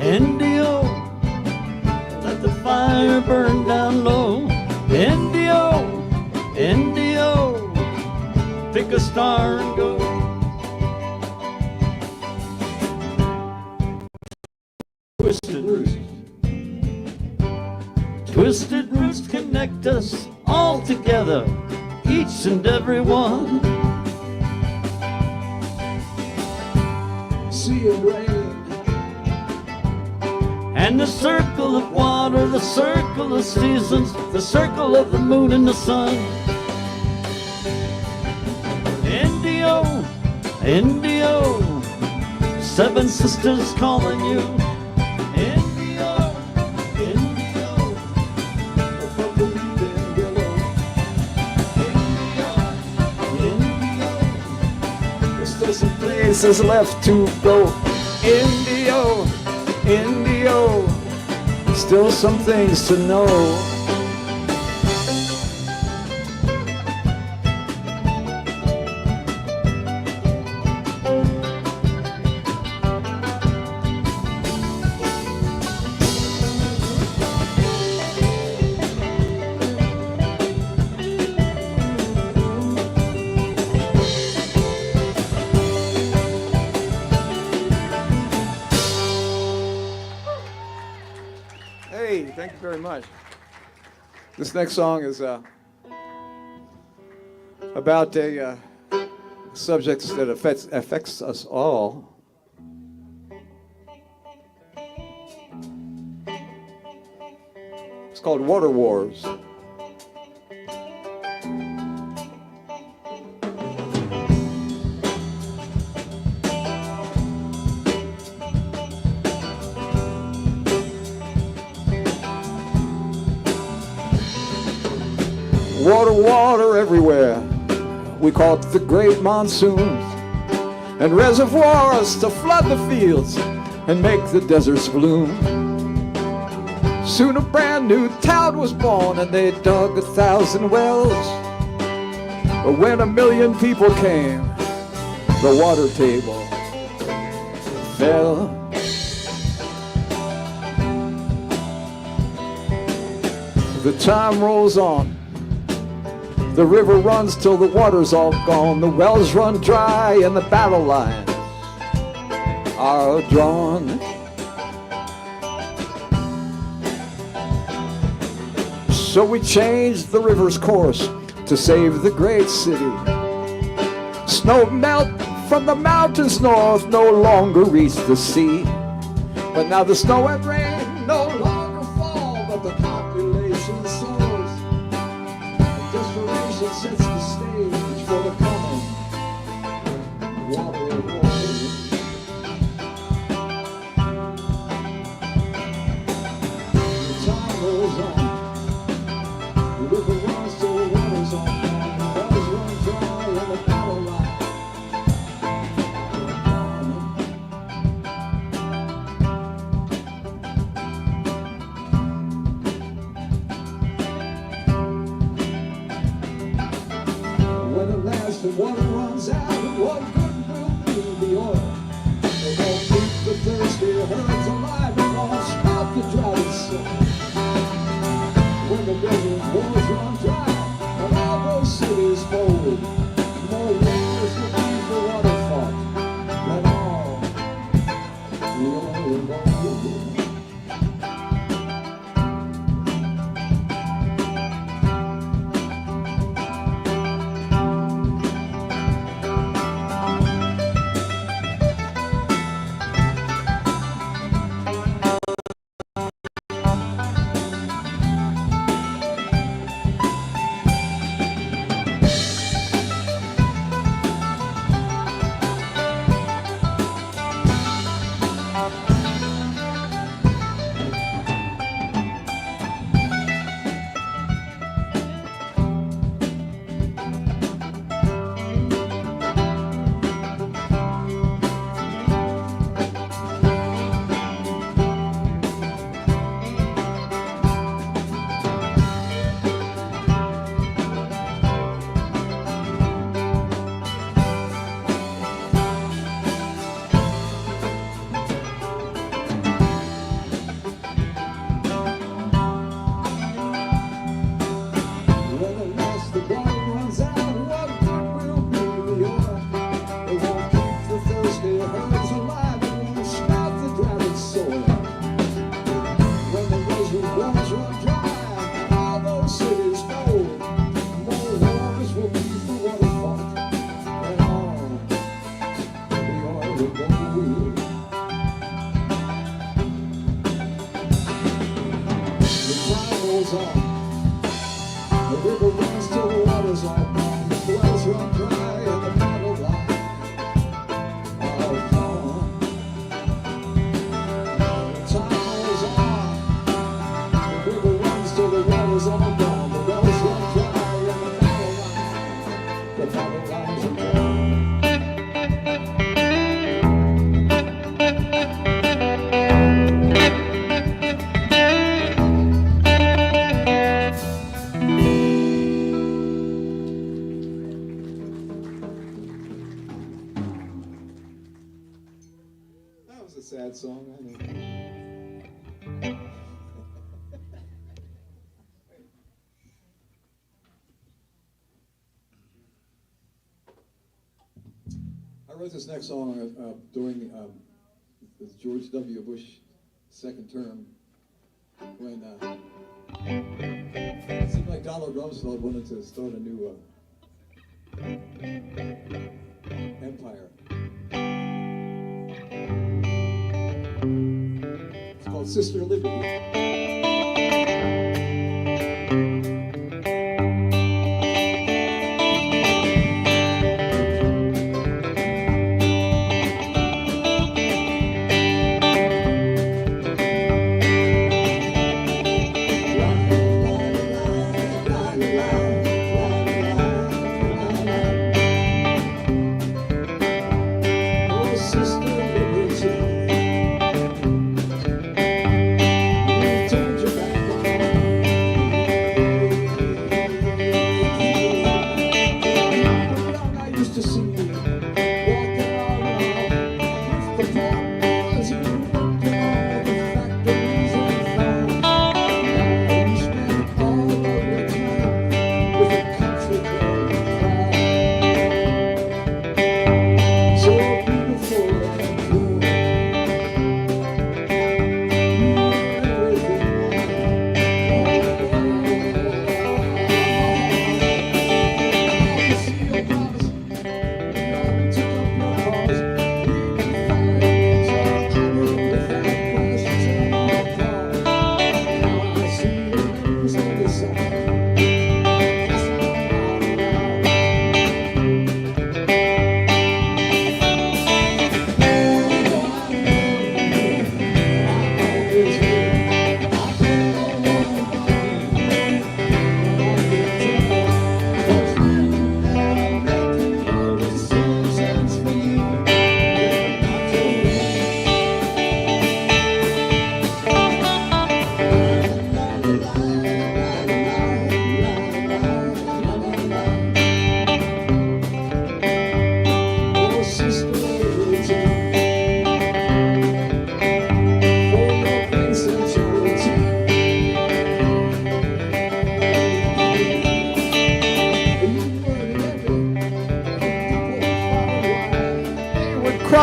Indio, let the fire burn down low. Indio, pick a star and go. Twisted roots connect us all together, each and every one.
See it rain.
And the circle of water, the circle of seasons, the circle of the moon and the sun. Indio, seven sisters calling you. Indio,
From the weeping willow.
Indio.
There's still some places left to go. Indio, still some things to know. Hey, thank you very much. This next song is about a subject that affects us all. It's called Water Wars. Water, water everywhere. We caught the great monsoons and reservoirs to flood the fields and make the deserts bloom. Soon a brand new town was born and they dug 1,000 wells. But when 1 million people came, the water table fell. The time rolls on. The river runs till the water's all gone. The wells run dry and the battle lines are drawn. So we changed the river's course to save the great city. Snow melt from the mountains north no longer reach the sea. But now the snow and rain no longer fall, but the population soars. Desperation sets the stage for the coming water wars. The time rolls on. The river runs till the water's all gone. The wells run dry and the battle line. When at last the water runs out, what good will be the oil? It won't keep the thirsty herds alive, it won't stop the drought soil. When the desert wars run dry, and all those cities fold, more wars will be the water fought, than all the oil gold. When at last the water runs out, what good will be the oil? It won't keep the thirsty herds alive, it won't stop the droughted soil. When the reservoirs run dry and all those cities fold, more wars will be for water fought, and all the oil will go. The time rolls on. The river runs till the water's all gone. The wells run dry and the battle line are gone. The time rolls on. The river runs till the water's all gone. The wells run dry and the battle lines are gone. That was a sad song, I know. I wrote this next song during the George W. Bush second term when it seemed like Donald Rumsfeld wanted to start a new empire. It's called Sister Liberty.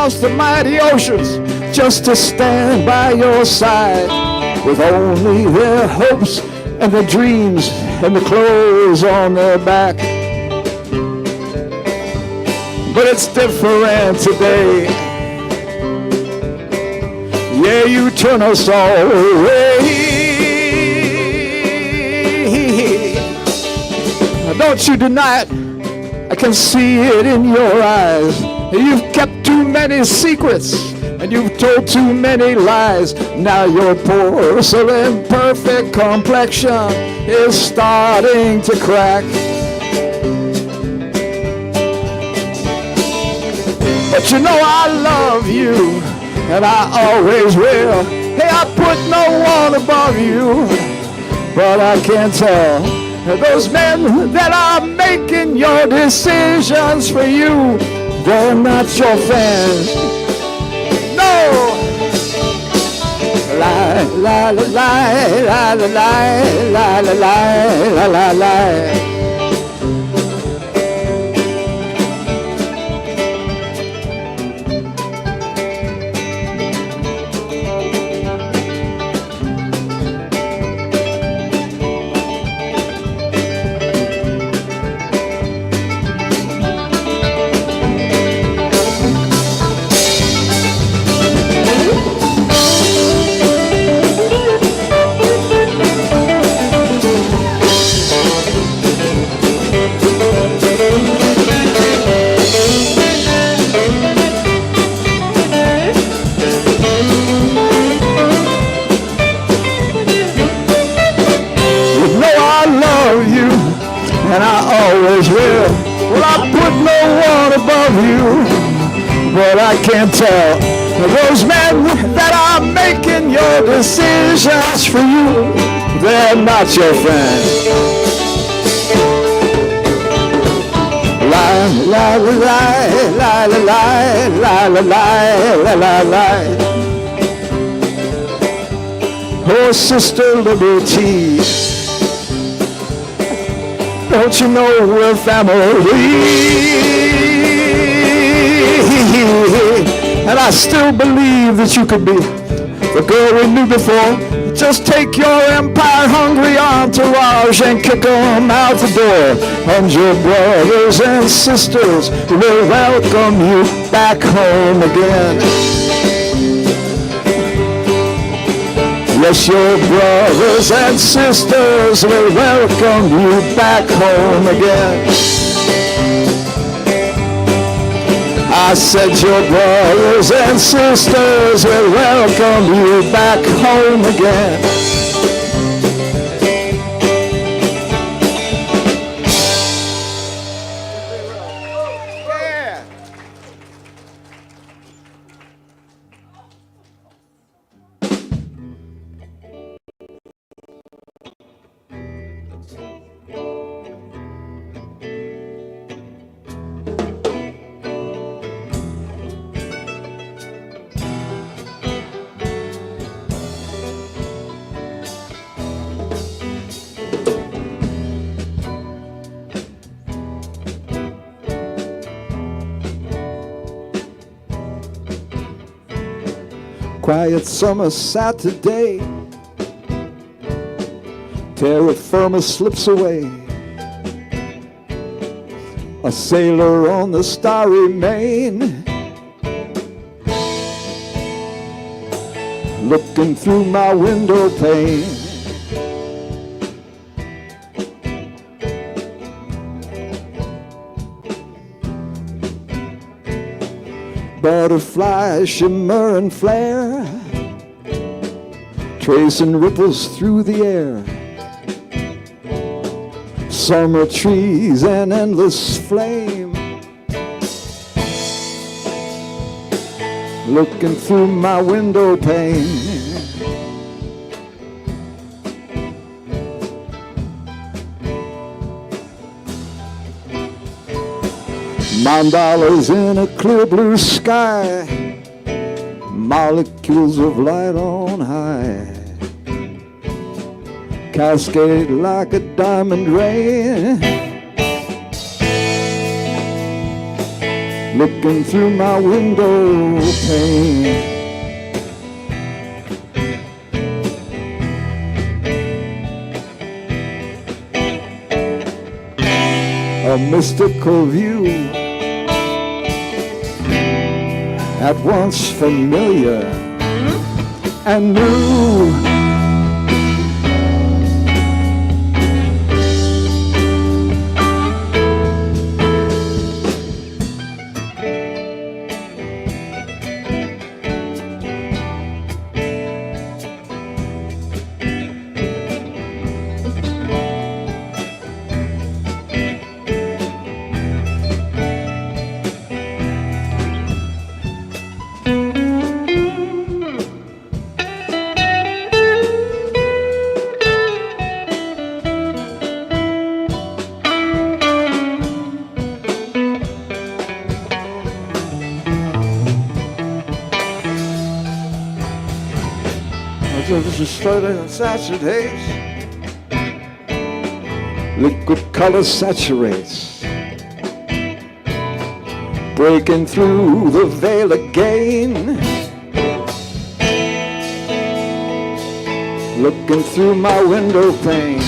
across the mighty oceans just to stand by your side with only their hopes and their dreams and the clothes on their back. But it's different today. Yeah, you turn us all away. Don't you deny it, I can see it in your eyes. You've kept too many secrets and you've told too many lies. Now your porcelain perfect complexion is starting to crack. But you know I love you, and I always will. Hey, I put no one above you, but I can't tell. Those men that are making your decisions for you, they're not your fans. No! Lie, lie, lie, lie, lie, lie, lie, lie, lie, lie. And I always will. Well, I put no one above you, but I can't tell. Those men that are making your decisions for you, they're not your friends. Lie, lie, lie, lie, lie, lie, lie, lie, lie, lie. Oh, Sister Liberty, don't you know we're family? And I still believe that you could be the girl we knew before. Just take your empire-hungry entourage and kick them out the door. And your brothers and sisters will welcome you back home again. Yes, your brothers and sisters will welcome you back home again. I said your brothers and sisters will welcome you back home again. Quiet summer Saturday, terra firma slips away. A sailor on the starry main, looking through my window pane. Butterflies shimmer and flare, tracing ripples through the air. Summer trees and endless flame, looking through my window pane. Mandalas in a clear blue sky, molecules of light on high, cascade like a diamond rain, looking through my window pane. A mystical view, at once familiar and new. Just floating in Saturdays, liquid color saturates, breaking through the veil again, looking through my window pane.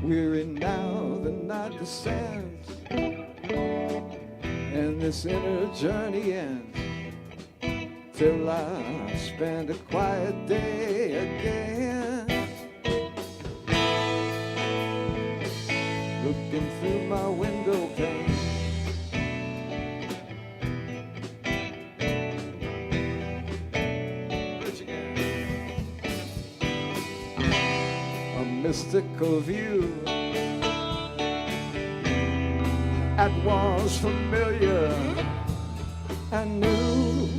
Weary now, the night descends, and this inner journey ends, till I spend a quiet day again, looking through my window pane. A mystical view, at once familiar and new.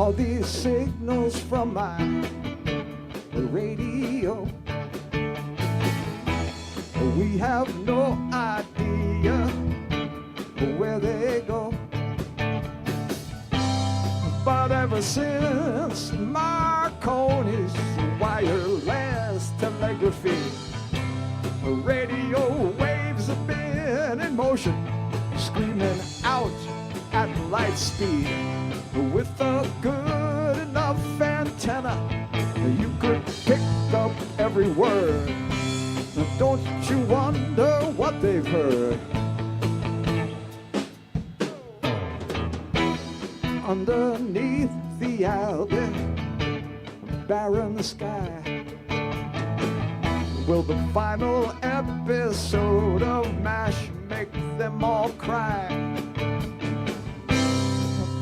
all these signals from my radio. We have no idea where they go. But ever since Marconi's wireless telegraphy, radio waves have been in motion, screaming out at light speed. With a good enough antenna, you could pick up every word. Don't you wonder what they've heard? Underneath the Albion barren sky will the final episode of MASH make them all cry?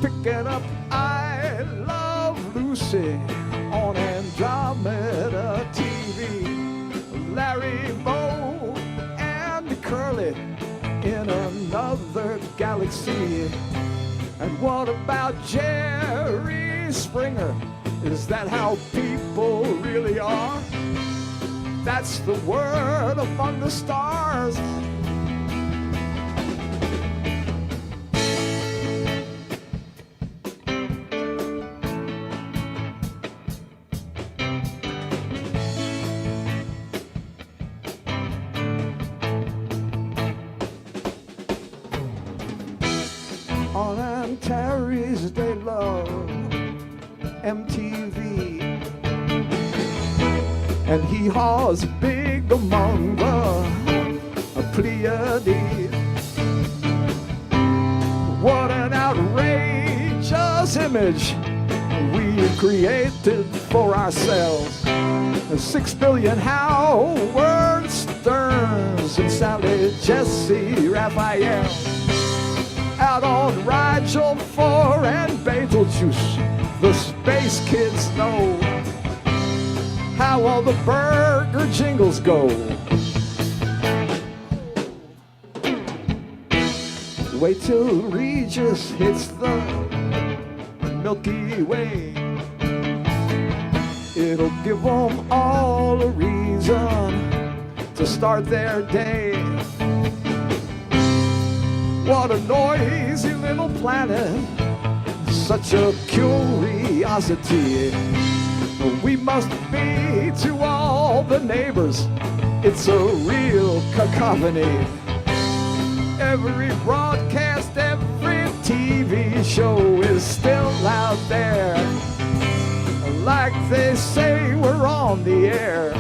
Picking up I Love Lucy on Andromeda TV. Larry, Moe, and Curly in another galaxy. And what about Jerry Springer? Is that how people really are? That's the word among the stars. On Antares they love MTV, and he haws big among the Pleiades. What an outrageous image we created for ourselves. 6 billion Howard Sterns and Sally Jesse Raphael. Out on Rigel 4 and Betelgeuse, the space kids know how all the burger jingles go. Wait till Regis hits the Milky Way. It'll give them all a reason to start their day. What a noisy little planet, such a curiosity. We must be to all the neighbors, it's a real cacophony. Every broadcast, every TV show is still out there. Like they say, we're on the air.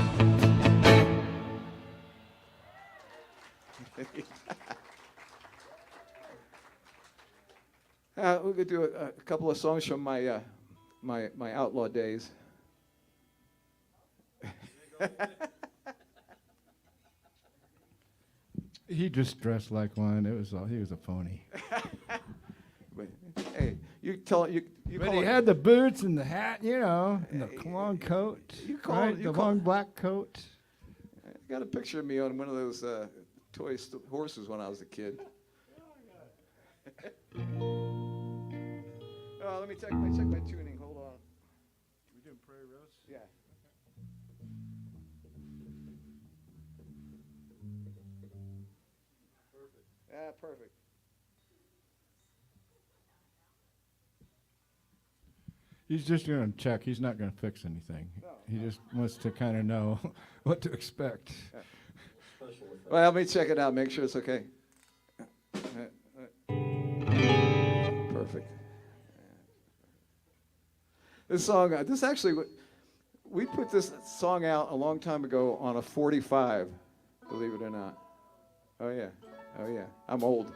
We're gonna do a couple of songs from my my outlaw days.
He just dressed like one. He was a phony.
But, hey, you tell you.
But he had the boots and the hat, and the long coat. The long black coat.
I got a picture of me on one of those toy horses when I was a kid. Oh, let me check my tuning. Hold on.
We doing Prairie Rose?
Yeah. Perfect. Yeah, perfect.
He's just going to check. He's not going to fix anything.
No.
He just wants to kind of know what to expect.
Well, let me check it out. Make sure it's okay. Perfect. This song, we put this song out a long time ago on a 45, believe it or not. Oh yeah, I'm old.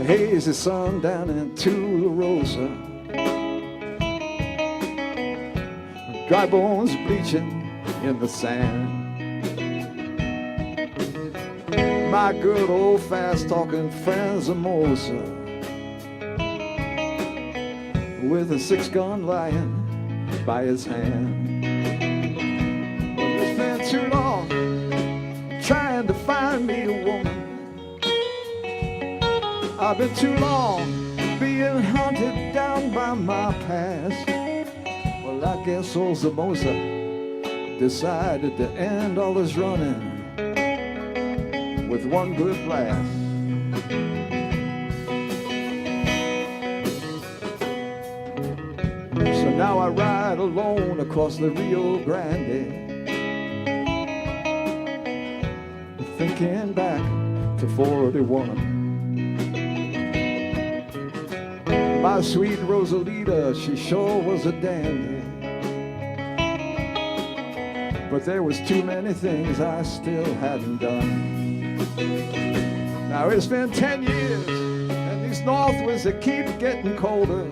Hazy sun down in Tularosa, dry bones bleaching in the sand. My good old fast-talking friend Zamosa, with a six-gun lying by his hand. Well, it's been too long trying to find me a woman. I've been too long being hunted down by my past. Well, I guess old Zamosa decided to end all his running with one good blast. So now I ride alone across the Rio Grande, thinking back to 41. My sweet Rosalita, she sure was a dandy, but there was too many things I still hadn't done. Now it's been 10 years, and these north winds that keep getting colder.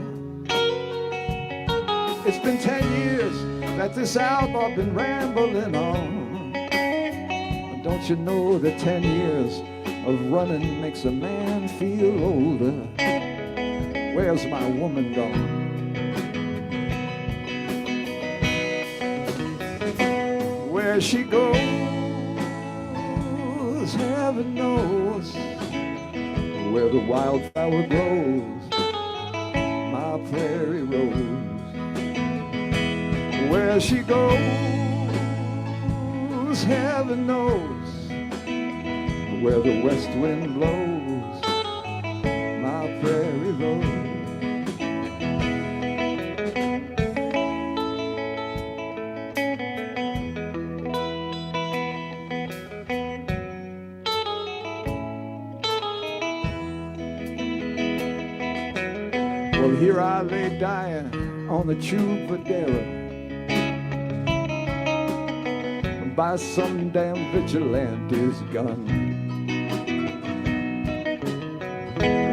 It's been 10 years that this album I've been rambling on. And don't you know that 10 years of running makes a man feel older? Where's my woman gone? Where she goes, heaven knows. Where the wildflower grows, my prairie rose. Where she goes, heaven knows. Where the west wind blows, my prairie rose. Well, here I lay dying on the Chuvadera by some damn vigilante's gun.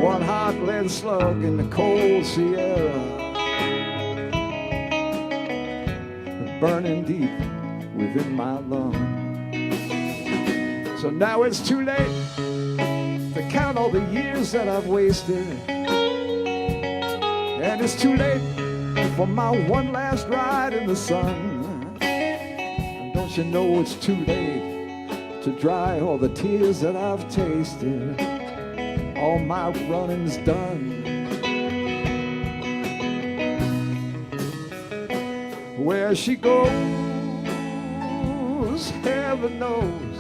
One hot lead slug in the cold Sierra, burning deep within my lungs. So now it's too late to count all the years that I've wasted. And it's too late for my one last ride in the sun. And don't you know it's too late to dry all the tears that I've tasted. All my running's done. Where she goes, heaven knows.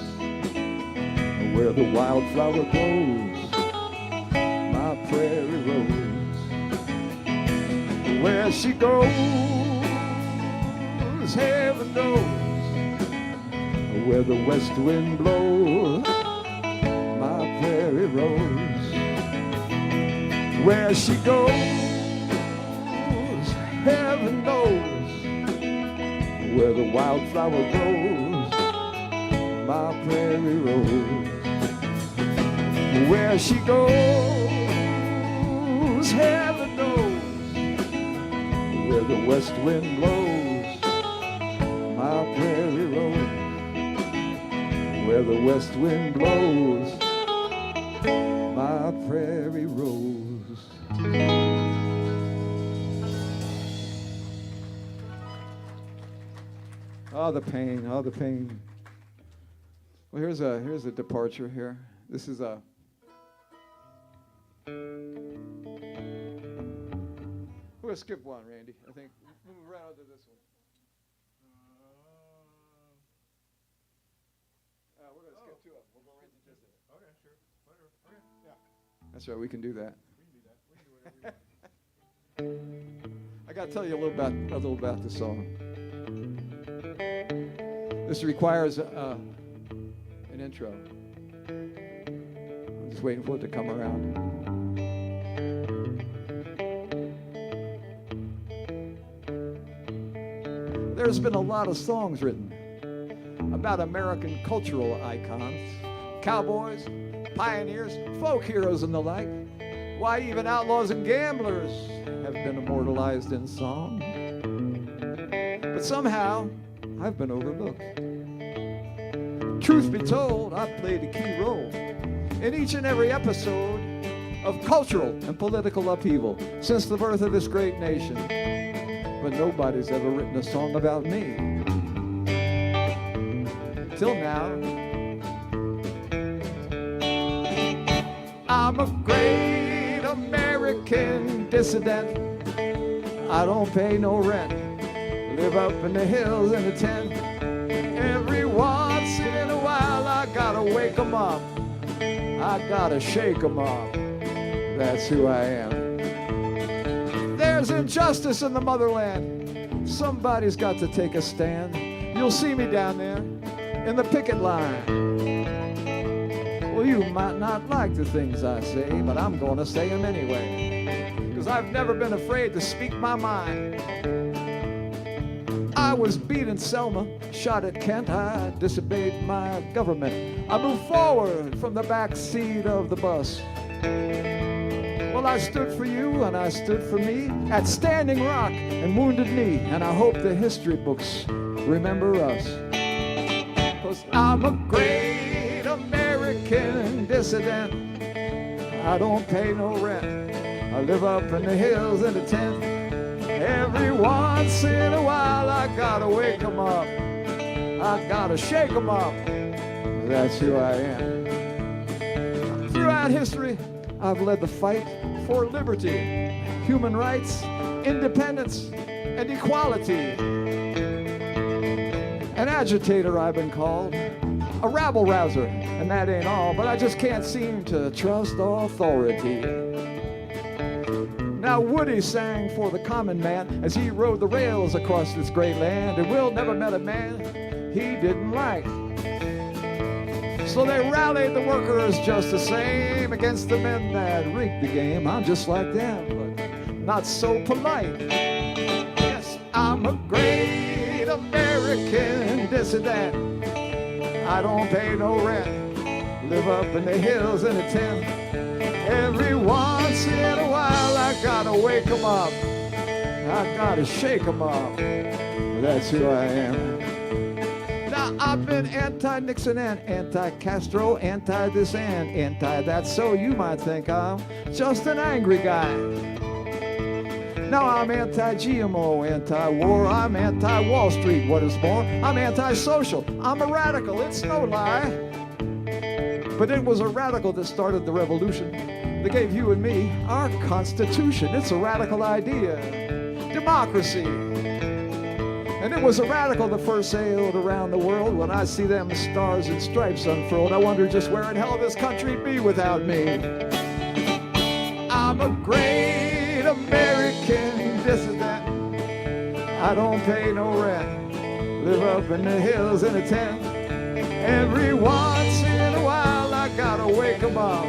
Where the wildflower grows, my prairie rose. Where she goes, heaven knows. Where the west wind blows, my prairie rose. Where she goes, heaven knows. Where the wildflower grows, my prairie rose. Where she goes, heaven knows. Where the west wind blows, my prairie rose. Where the west wind blows, my prairie rose. Oh, the pain, oh, the pain. Well, here's a departure here. This is a we're gonna skip one, Randy. I think move around to this one. We're gonna skip two of them. We'll go right to just it.
Okay, sure. Whatever. Okay.
Yeah. That's right. We can do that.
We can do that. We can do whatever we want.
I gotta tell you a little about the song. This requires an intro. I'm just waiting for it to come around. There's been a lot of songs written about American cultural icons, cowboys, pioneers, folk heroes, and the like. Why, even outlaws and gamblers have been immortalized in song. But but somehow I've been overlooked. Truth be told, I've played a key role in each and every episode of cultural and political upheaval since the birth of this great nation. But nobody's ever written a song about me. Till now. I'm a great American dissident. I don't pay no rent. Live up in the hills in a tent. Every once in a while I gotta wake 'em up. I gotta shake 'em up. That's who I am. There's injustice in the motherland. Somebody's got to take a stand. You'll see me down there in the picket line. Well, you might not like the things I say, but I'm gonna say them anyway. 'Cause I've never been afraid to speak my mind. I was beat in Selma, shot at Kent. I disobeyed my government. I moved forward from the back seat of the bus. Well, I stood for you and I stood for me at Standing Rock and Wounded Knee. And I hope the history books remember us. 'Cause I'm a great American dissident. I don't pay no rent. I live up in the hills in a tent. Every once in a while I gotta wake 'em up. I gotta shake 'em up. That's who I am. Throughout history, I've led the fight for liberty, human rights, independence, and equality. An agitator I've been called, a rabble-rouser, and that ain't all, but I just can't seem to trust authority. Now Woody sang for the common man as he rode the rails across this great land, and Will never met a man he didn't like. So they rallied the workers just the same against the men that rigged the game. I'm just like them, but not so polite. Yes, I'm a great American dissident. I don't pay no rent. Live up in the hills in a tent. Every once in a while I gotta wake 'em up. I gotta shake 'em up. That's who I am. Now I've been anti-Nixon and anti-Castro, anti-this and anti-that, so you might think I'm just an angry guy. Now I'm anti-GMO, anti-war, I'm anti-Wall Street, what is more, I'm anti-social, I'm a radical, it's no lie. But it was a radical that started the revolution, that gave you and me our Constitution. It's a radical idea, democracy. And it was a radical that first sailed around the world. When I see them stars and stripes unfurled, I wonder just where in hell this country'd be without me. I'm a great American dissident. I don't pay no rent. Live up in the hills in a tent. Every once in a while I gotta wake 'em up.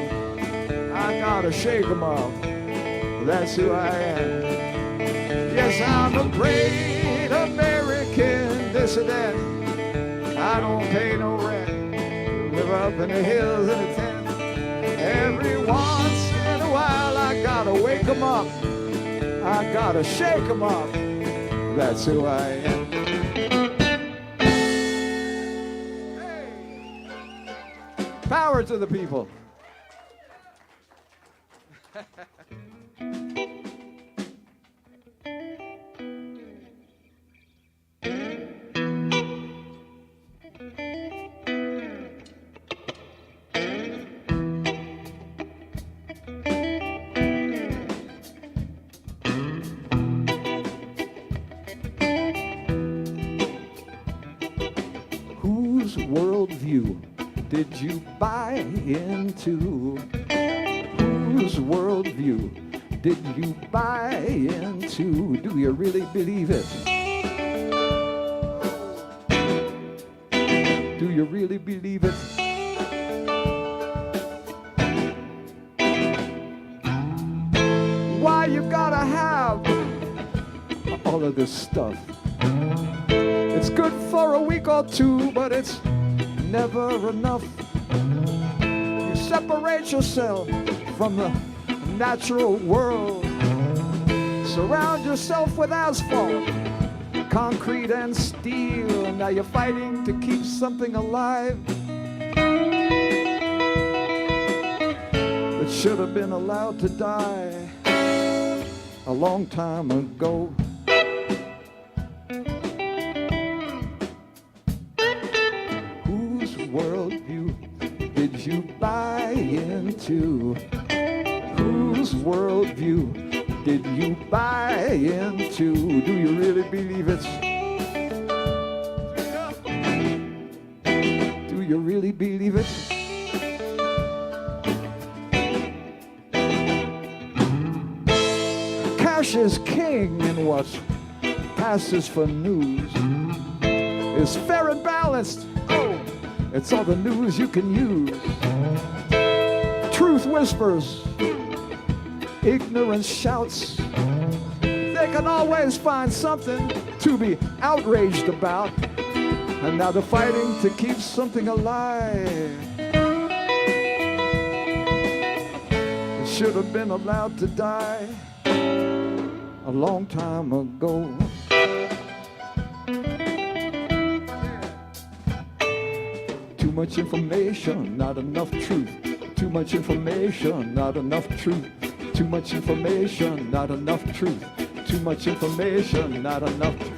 I gotta shake 'em up. That's who I am. Yes, I'm a great American dissident. I don't pay no rent. Live up in the hills in a tent. Every once in a while I gotta wake 'em up. I gotta shake 'em up. That's who I am. Hey. Power to the people. Whose worldview did you buy into? Whose worldview did you buy into? Do you really believe it? Do you really believe it? Why you gotta have all of this stuff? It's good for a week or two, but it's never enough. You separate yourself from the natural world. Surround yourself with asphalt, concrete and steel. Now you're fighting to keep something alive that should have been allowed to die a long time ago. Whose worldview did you buy into? Whose worldview did you buy into? Do you really believe it? Do you really believe it? Cash is king, and what passes for news is fair and balanced. Oh, it's all the news you can use. Truth whispers, ignorance shouts. They can always find something to be outraged about. And now they're fighting to keep something alive. It should have been allowed to die a long time ago. Too much information, not enough truth. Too much information, not enough truth. Too much information, not enough truth. Too much information, not enough truth.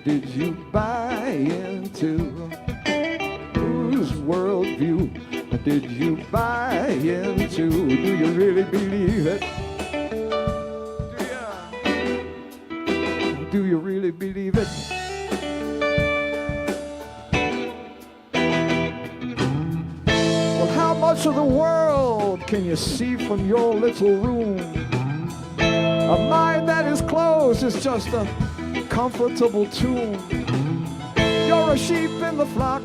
Did you buy into? Whose worldview did you buy into? Do you really believe it? Do you really believe it? Well, how much of the world can you see from your little room? A mind that is closed is just a comfortable tomb. You're a sheep in the flock.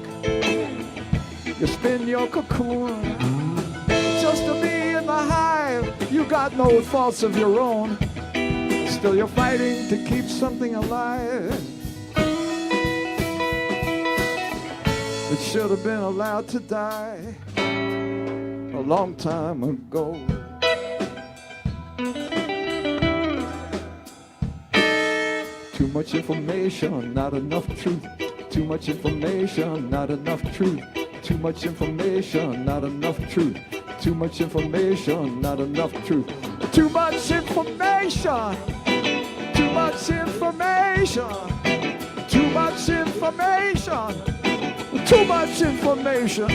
You spin your cocoon just to be in the hive. You got no thoughts of your own. Still you're fighting to keep something alive that should have been allowed to die a long time ago. Too much information, not enough truth. Too much information, not enough truth. Too much information, not enough truth. Too much information, not enough truth. Too much information. Too much information. Too much information. Too much information.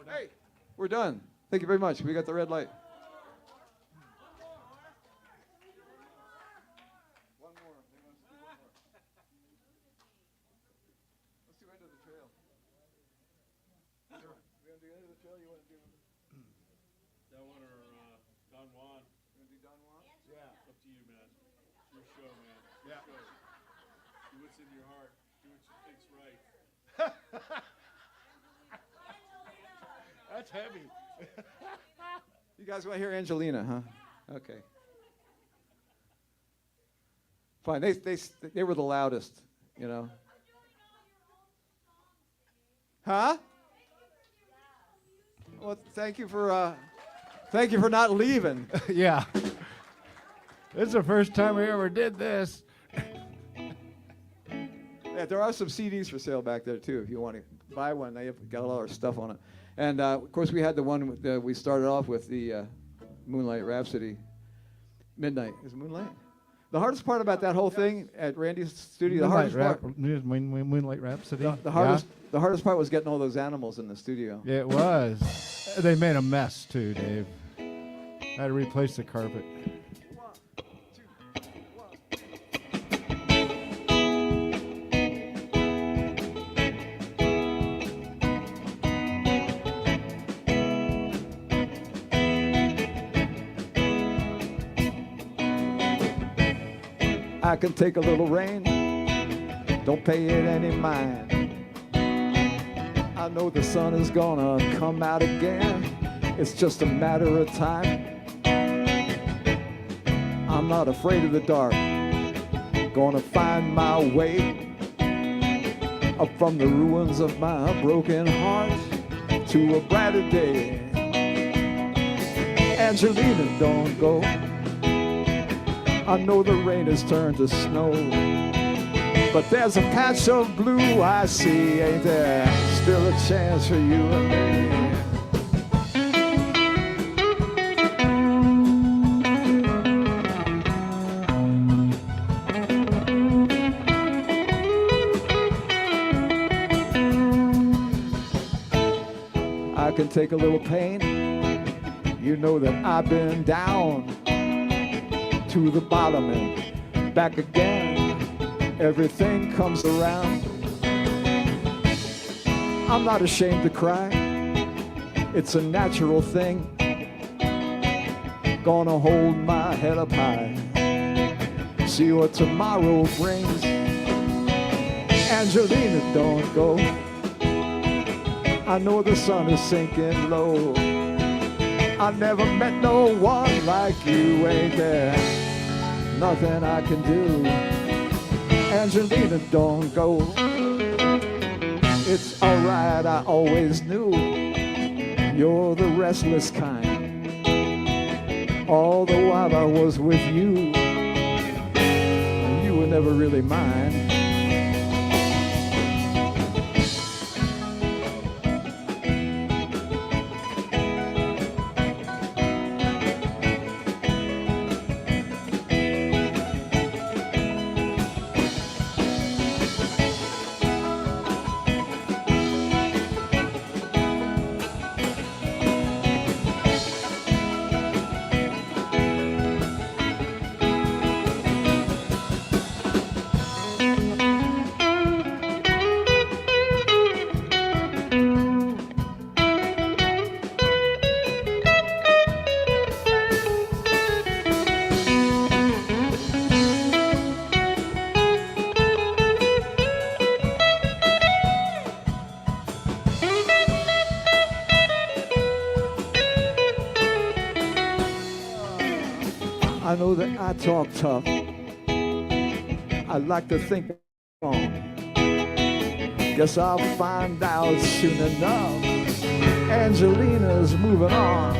Hey, we're done. Thank you very much. We got the red light. One more. Let's do one more. Let's do End of the Trail. Sure. We want to do End of the Trail? You want to do
That one or Don Juan?
You want to do Don Juan?
Yeah. It's up to you, man. It's your show, man. It's
Yeah.
your show. Do what's in your heart. Do what you think's right.
That's heavy. You guys want to hear Angelina, huh? Okay. Fine. They were the loudest, you know. Huh? Well, thank you for not leaving.
Yeah. This is the first time we ever did this.
Yeah, there are some CDs for sale back there too, if you want to buy one. They have got a lot of our stuff on it. And of course, we had the one with, we started off with the Moonlight Rhapsody. Midnight. Is it Moonlight? The hardest part about that whole thing at Randy's studio, the hardest part.
Moonlight Rhapsody.
The hardest part was getting all those animals in the studio.
Yeah, it was. They made a mess too, Dave. I had to replace the carpet.
I can take a little rain, don't pay it any mind. I know the sun is gonna come out again, it's just a matter of time. I'm not afraid of the dark, gonna find my way up from the ruins of my broken heart to a brighter day. Angelina, don't go, I know the rain has turned to snow, but there's a patch of blue I see, ain't there? Still a chance for you and me. I can take a little pain, you know that I've been down to the bottom and back again. Everything comes around. I'm not ashamed to cry, it's a natural thing. Gonna hold my head up high, see what tomorrow brings. Angelina, don't go, I know the sun is sinking low. I never met no one like you, ain't there? Nothing I can do. Angelina, don't go. It's alright, I always knew you're the restless kind. All the while I was with you, you were never really mine. I know that I talk tough, I like to think wrong. Guess I'll find out soon enough. Angelina's moving on.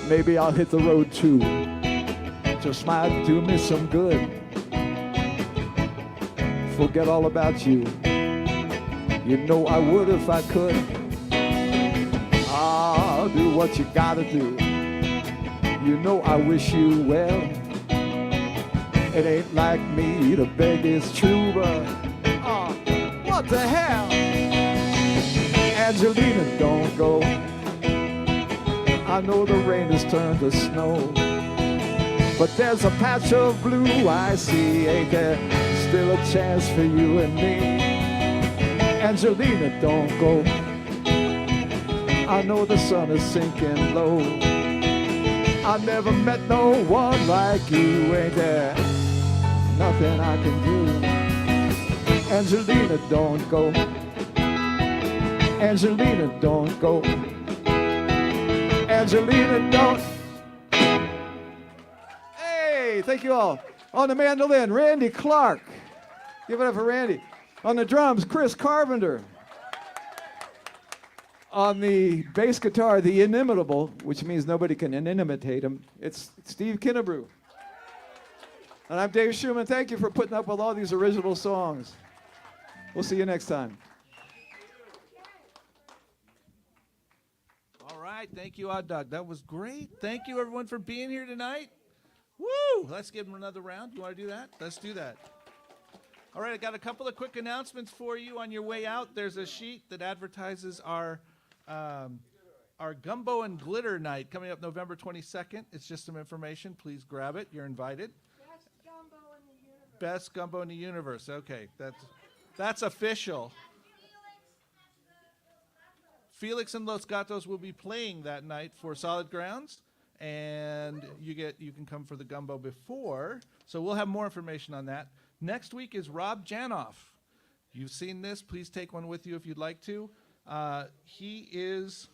Maybe I'll hit the road too, just might do me some good. Forget all about you, you know I would if I could. I'll do what you gotta do, you know I wish you well. It ain't like me to beg, it's true, but what the hell? Angelina, don't go, I know the rain has turned to snow, but there's a patch of blue I see, ain't there? Still a chance for you and me. Angelina, don't go, I know the sun is sinking low. I never met no one like you, ain't there? Nothing I can do. Angelina, don't go. Angelina, don't go. Angelina, don't. Hey, thank you all. On the mandolin, Randy Clark. Give it up for Randy. On the drums, Chris Carpenter. On the bass guitar, the inimitable, which means nobody can imitate him, it's Steve Kinnebrew. And I'm Dave Schumann. Thank you for putting up with all these original songs. We'll see you next time.
All right, thank you, Odd Dog. That was great. Thank you, everyone, for being here tonight. Woo! Let's give them another round. You want to do that? Let's do that. All right, I got a couple of quick announcements for you on your way out. There's a sheet that advertises our Gumbo and Glitter Night coming up November 22nd. It's just some information. Please grab it. You're invited. Best Gumbo in the Universe. Okay, that's official. Felix and Los Gatos will be playing that night for Solid Grounds, and you can come for the gumbo before. So we'll have more information on that. Next week is Rob Janoff. You've seen this. Please take one with you if you'd like to. He is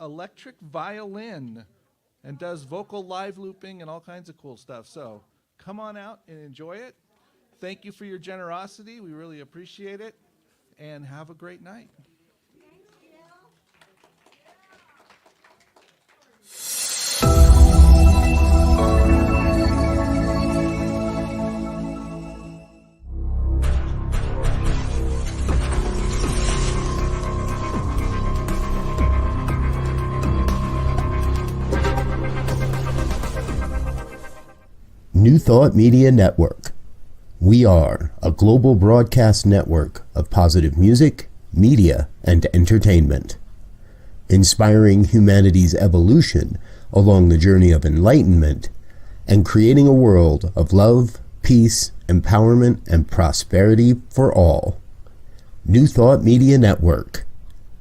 electric violin and does vocal live looping and all kinds of cool stuff. So come on out and enjoy it. Thank you for your generosity. We really appreciate it. And have a great night.
New Thought Media Network. We are a global broadcast network of positive music, media, and entertainment, inspiring humanity's evolution along the journey of enlightenment and creating a world of love, peace, empowerment, and prosperity for all. New Thought Media Network.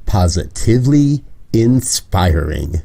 Positively inspiring.